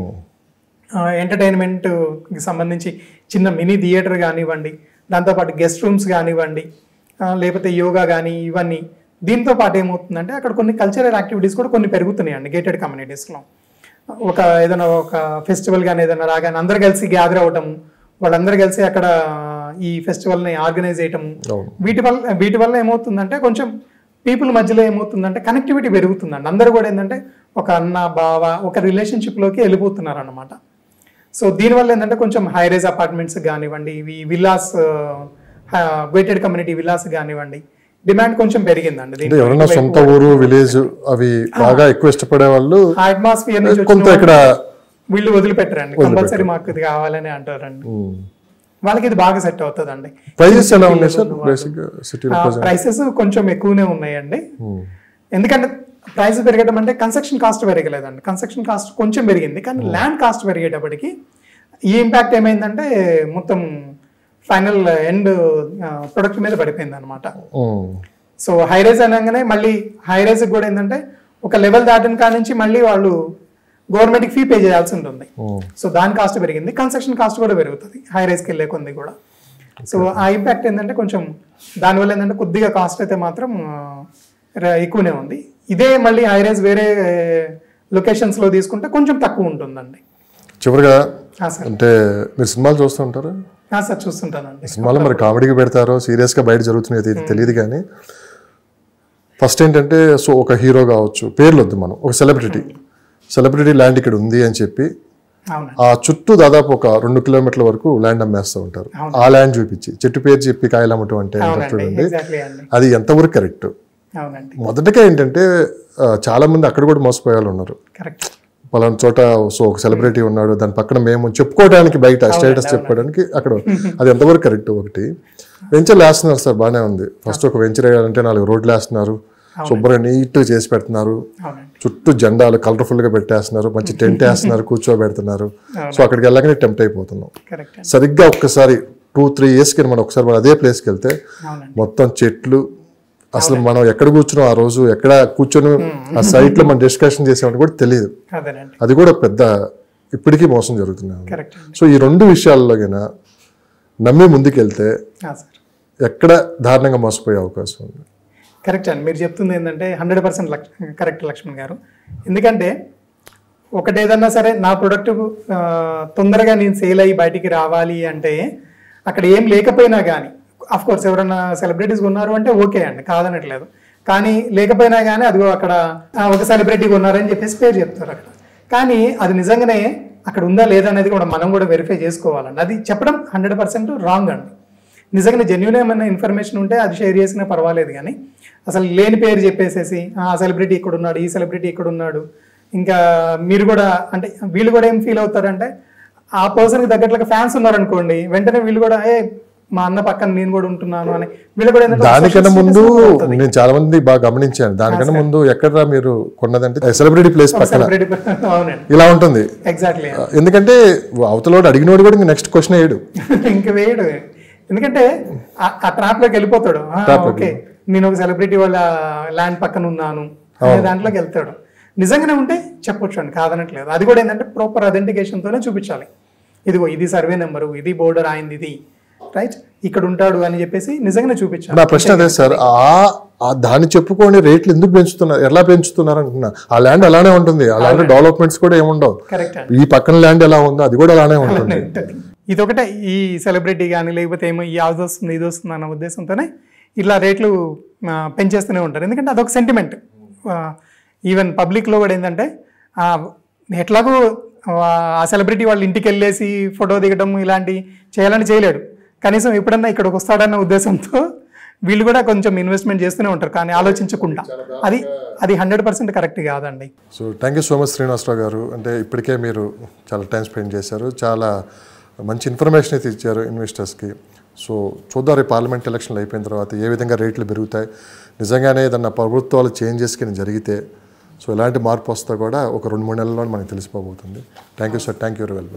ఎంటర్టైన్మెంట్కి సంబంధించి చిన్న మినీ థియేటర్ కానివ్వండి, దాంతోపాటు గెస్ట్ రూమ్స్ కానివ్వండి, లేకపోతే యోగా కానీ ఇవన్నీ. దీంతో పాటు ఏమవుతుందంటే అక్కడ కొన్ని కల్చరల్ యాక్టివిటీస్ కూడా కొన్ని పెరుగుతున్నాయండి గేటెడ్ కమ్యూనిటీస్లో. ఏదైనా ఒక ఫెస్టివల్ కానీ ఏదైనా రాగానే అందరు కలిసి గ్యాదర్ అవ్వటం, వాళ్ళందరూ కలిసి అక్కడ ఈ ఫెస్టివల్ని ఆర్గనైజ్ చేయటం, వీటి వల్ల ఏమవుతుందంటే కొంచెం పీపుల్ మధ్యలో ఏమవుతుందంటే కనెక్టివిటీ పెరుగుతుందండి. అందరూ కూడా ఏంటంటే ఒక అన్న బావ ఒక రిలేషన్షిప్లోకి వెళ్ళిపోతున్నారు అన్నమాట. సో దీనివల్ల ఏంటంటే కొంచెం హై రైజ్ అపార్ట్మెంట్స్ కానివ్వండి, ఇవి విల్లాస్ గేటెడ్ కమ్యూనిటీ విల్లాస్ కానివ్వండి, డిమాండ్ కొంచెం పెరిగిందండి. ఎవరైనా సొంత ఊరు విలేజ్ అవి బాగా ఎక్కువ ఇష్టపడే వాళ్ళు అట్మాస్ఫియర్ నుంచి కొంత ఇక్కడ వీళ్ళు వదిలిపెట్టరండి, కంపల్సరీ మాకు ఇది కావాలని అంటారండి. వాళ్ళకి ఇది బాగా సెట్ అవుతుందండి. ప్రైసెస్ ఎలా ఉన్నాయి సార్? బేసిక్ సిటీలో ప్రైసెస్ కొంచెం ఎక్కువనే ఉన్నాయండి. ఎందుకంటే ప్రైస్ పెరగడం అంటే కన్స్ట్రక్షన్ కాస్ట్ పెరగలేదండి, కన్స్ట్రక్షన్ కాస్ట్ కొంచెం పెరిగింది, కానీ ల్యాండ్ కాస్ట్ పెరిగేటప్పటికి ఈ ఇంపాక్ట్ ఏమైందంటే మొత్తం ఫైనల్ ఎండ్ ప్రొడక్ట్ మీద పడిపోయింది అనమాట. సో హై రైజ్ అనగానే మళ్ళీ హై రైజ్ కూడా ఏంటంటే ఒక లెవెల్ దాటిన కాడ నుంచి మళ్ళీ వాళ్ళు గవర్నమెంట్కి ఫీ పే చేయాల్సి ఉంటుంది. సో దాని కాస్ట్ పెరిగింది, కన్స్ట్రక్షన్ కాస్ట్ కూడా పెరుగుతుంది హై రైజ్కి వెళ్ళే కొంది కూడా. సో ఆ ఇంపాక్ట్ ఏంటంటే కొంచెం దానివల్ల ఏంటంటే కొద్దిగా కాస్ట్ అయితే మాత్రం ఎక్కువనే ఉంది. ఇదే మళ్ళీ హై రైజ్ వేరే లొకేషన్స్లో తీసుకుంటే కొంచెం తక్కువ ఉంటుందండి. చివరిగా అంటే మీరు సినిమాలు చూస్తూ ఉంటారు? సార్ చూస్తుంటానండి. సినిమాలో మరి కామెడీకి పెడతారో సీరియస్గా బయట జరుగుతున్నాయి తెలియదు, కానీ ఫస్ట్ ఏంటంటే సో ఒక హీరో కావచ్చు, పేర్లు వద్దు, మనం ఒక సెలబ్రిటీ ల్యాండ్ ఇక్కడ ఉంది అని చెప్పి ఆ చుట్టూ దాదాపు ఒక 2 కిలోమీటర్ల వరకు ల్యాండ్ అమ్మేస్తూ ఉంటారు. ఆ ల్యాండ్ చూపించి చెట్టు పేరు చెప్పి కాయలు అమ్మటం అంటే చూడండి, అది ఎంతవరకు కరెక్ట్? మొదటగా ఏంటంటే చాలా మంది అక్కడ కూడా మోసపోయే వాళ్ళు ఉన్నారు. పలానా చోట సో ఒక సెలబ్రిటీ ఉన్నాడు, దాని పక్కన మేము చెప్పుకోవడానికి బయట స్టేటస్ చెప్పుకోవడానికి అక్కడ, అది ఎంతవరకు కరెక్ట్? ఒకటి వెంచర్లు వేస్తున్నారు సార్, బాగానే ఉంది. ఫస్ట్ ఒక వెంచర్ వేయాలంటే 4 రోడ్లు వేస్తున్నారు, శుభ్రంగా నీట్గా చేసి పెడుతున్నారు, చుట్టూ జెండాలు కలర్ఫుల్గా పెట్టేస్తున్నారు, మంచి టెంట్ వేస్తున్నారు, కూర్చోబెడుతున్నారు. సో అక్కడికి వెళ్ళగానే టెంప్ట్ అయిపోతున్నాం. సరిగ్గా ఒక్కసారి 2-3 ఇయర్స్కి మనం ఒకసారి మనం అదే ప్లేస్కి వెళ్తే మొత్తం చెట్లు, అసలు మనం ఎక్కడ కూర్చున్నాం ఆ రోజు, ఎక్కడ కూర్చొని ఆ సైట్ లో మనం డిస్కషన్ చేసామని కూడా తెలియదు. అది కూడా పెద్ద ఇప్పటికీ మోసం జరుగుతుంది. సో ఈ 2 విషయాల్లోగైనా నమ్మి ముందుకెళ్తే ఎక్కడ దారుణంగా మోసపోయే అవకాశం ఉంది? కరెక్ట్ అండి, మీరు చెప్తుంది ఏంటంటే 100% కరెక్ట్ లక్ష్మణ్ గారు. ఎందుకంటే ఒకటి ఏదన్నా సరే నా ప్రొడక్ట్ తొందరగా నేను సేల్ అయ్యి బయటికి రావాలి అంటే అక్కడ ఏం లేకపోయినా కానీ, అఫ్ కోర్స్ ఎవరైనా సెలబ్రిటీస్ ఉన్నారు అంటే ఓకే అండి, కాదనట్లేదు, కానీ లేకపోయినా కానీ అదిగో అక్కడ ఒక సెలబ్రిటీ ఉన్నారని చెప్పేసి పేరు చెప్తారు అక్కడ. కానీ అది నిజంగానే అక్కడ ఉందా లేదా అనేది కూడా మనం కూడా వెరిఫై చేసుకోవాలండి. అది చెప్పడం 100% రాంగ్ అండి. నిజంగానే జెన్యూన్ ఏమైనా ఇన్ఫర్మేషన్ ఉంటే అది షేర్ చేసినా పర్వాలేదు, కానీ అసలు లేని పేరు చెప్పేసేసి ఆ సెలబ్రిటీ ఇక్కడ ఉన్నాడు, ఈ సెలబ్రిటీ ఇక్కడ ఉన్నాడు, ఇంకా మీరు కూడా అంటే వీళ్ళు కూడా ఏం ఫీల్ అవుతారంటే ఆ పర్సన్కి తగ్గట్లుగా ఫ్యాన్స్ ఉన్నారనుకోండి, వెంటనే వీళ్ళు కూడా మా అన్న పక్కన నేను కూడా ఉంటున్నాను అని వీళ్ళు కూడా. దానికన్నా ముందు నేను చాలా మంది బాగా గమనించాను, దానికన్నా ముందు ఎక్కడ మీరు కొన్నదంటే సెలబ్రిటీ ప్లేస్ పక్కన ఇలా ఉంటుంది. ఎగ్జాక్ట్లీ, ఎందుకంటే అవతల అడిగినోడు కూడా నెక్స్ట్ క్వశ్చన్ వేయడు, ఇంకా వేయడు, ఎందుకంటే ఆ ట్రాప్ లోకి వెళ్ళిపోతాడు. ఓకే నేను ఒక సెలబ్రిటీ వాళ్ళ ల్యాండ్ పక్కన ఉన్నాను అనే దాంట్లోకి వెళ్తాడు. నిజంగానే ఉంటే చెప్పొచ్చు అండి, కాదనట్లేదు. అది కూడా ఏంటంటే ప్రాపర్ అథెంటికేషన్ తోనే చూపించాలి, ఇదిగో ఇది సర్వే నెంబరు, ఇది బోర్డర్ అయింది, ఇది రైట్ ఇక్కడ ఉంటాడు అని చెప్పేసి నిజంగానే చూపించాలి. నా ప్రశ్న అదే సార్, దాన్ని చెప్పుకొని రేట్లు ఎందుకు పెంచుతున్నారు, ఎలా పెంచుతున్నారు అంటున్నా. ఆ ల్యాండ్ అలానే ఉంటుంది, ఆ ల్యాండ్ డెవలప్మెంట్స్ కూడా ఏముండవు. ఈ పక్కన ల్యాండ్ ఎలా ఉందో అది కూడా అలానే ఉంటుంది. ఇదొకటే, ఈ సెలబ్రిటీ కానీ లేకపోతే ఏమో ఈ అది వస్తుంది ఇది వస్తుంది అన్న ఉద్దేశంతోనే ఇట్లా రేట్లు పెంచేస్తూనే ఉంటారు. ఎందుకంటే అదొక సెంటిమెంట్. ఈవెన్ పబ్లిక్లో కూడా ఏంటంటే ఎట్లాగో ఆ సెలబ్రిటీ వాళ్ళ ఇంటికి వెళ్ళేసి ఫోటో దిగడం ఇలాంటి చేయాలని చేయలేడు, కనీసం ఎప్పుడన్నా ఇక్కడికి వస్తాడన్న ఉద్దేశంతో వీళ్ళు కూడా కొంచెం ఇన్వెస్ట్మెంట్ చేస్తూనే ఉంటారు కానీ ఆలోచించకుండా. అది అది 100% కరెక్ట్ కాదండి. So thank you so much Srinivasa Rao గారు. అంటే ఇప్పటికే మీరు చాలా టైం స్పెండ్ చేశారు, చాలా మంచి ఇన్ఫర్మేషన్ అయితే ఇచ్చారు ఇన్వెస్టర్స్కి. సో చూద్దాం రేపు పార్లమెంట్ ఎలక్షన్లు అయిపోయిన తర్వాత ఏ విధంగా రేట్లు పెరుగుతాయి, నిజంగానే ఏదన్నా ప్రభుత్వాలు చేంజెస్ కింద జరిగితే సో ఎలాంటి మార్పు వస్తా కూడా ఒక 2-3 నెలల్లో మనకు తెలిసిపోబోతుంది. Thank you sir, thank you very well.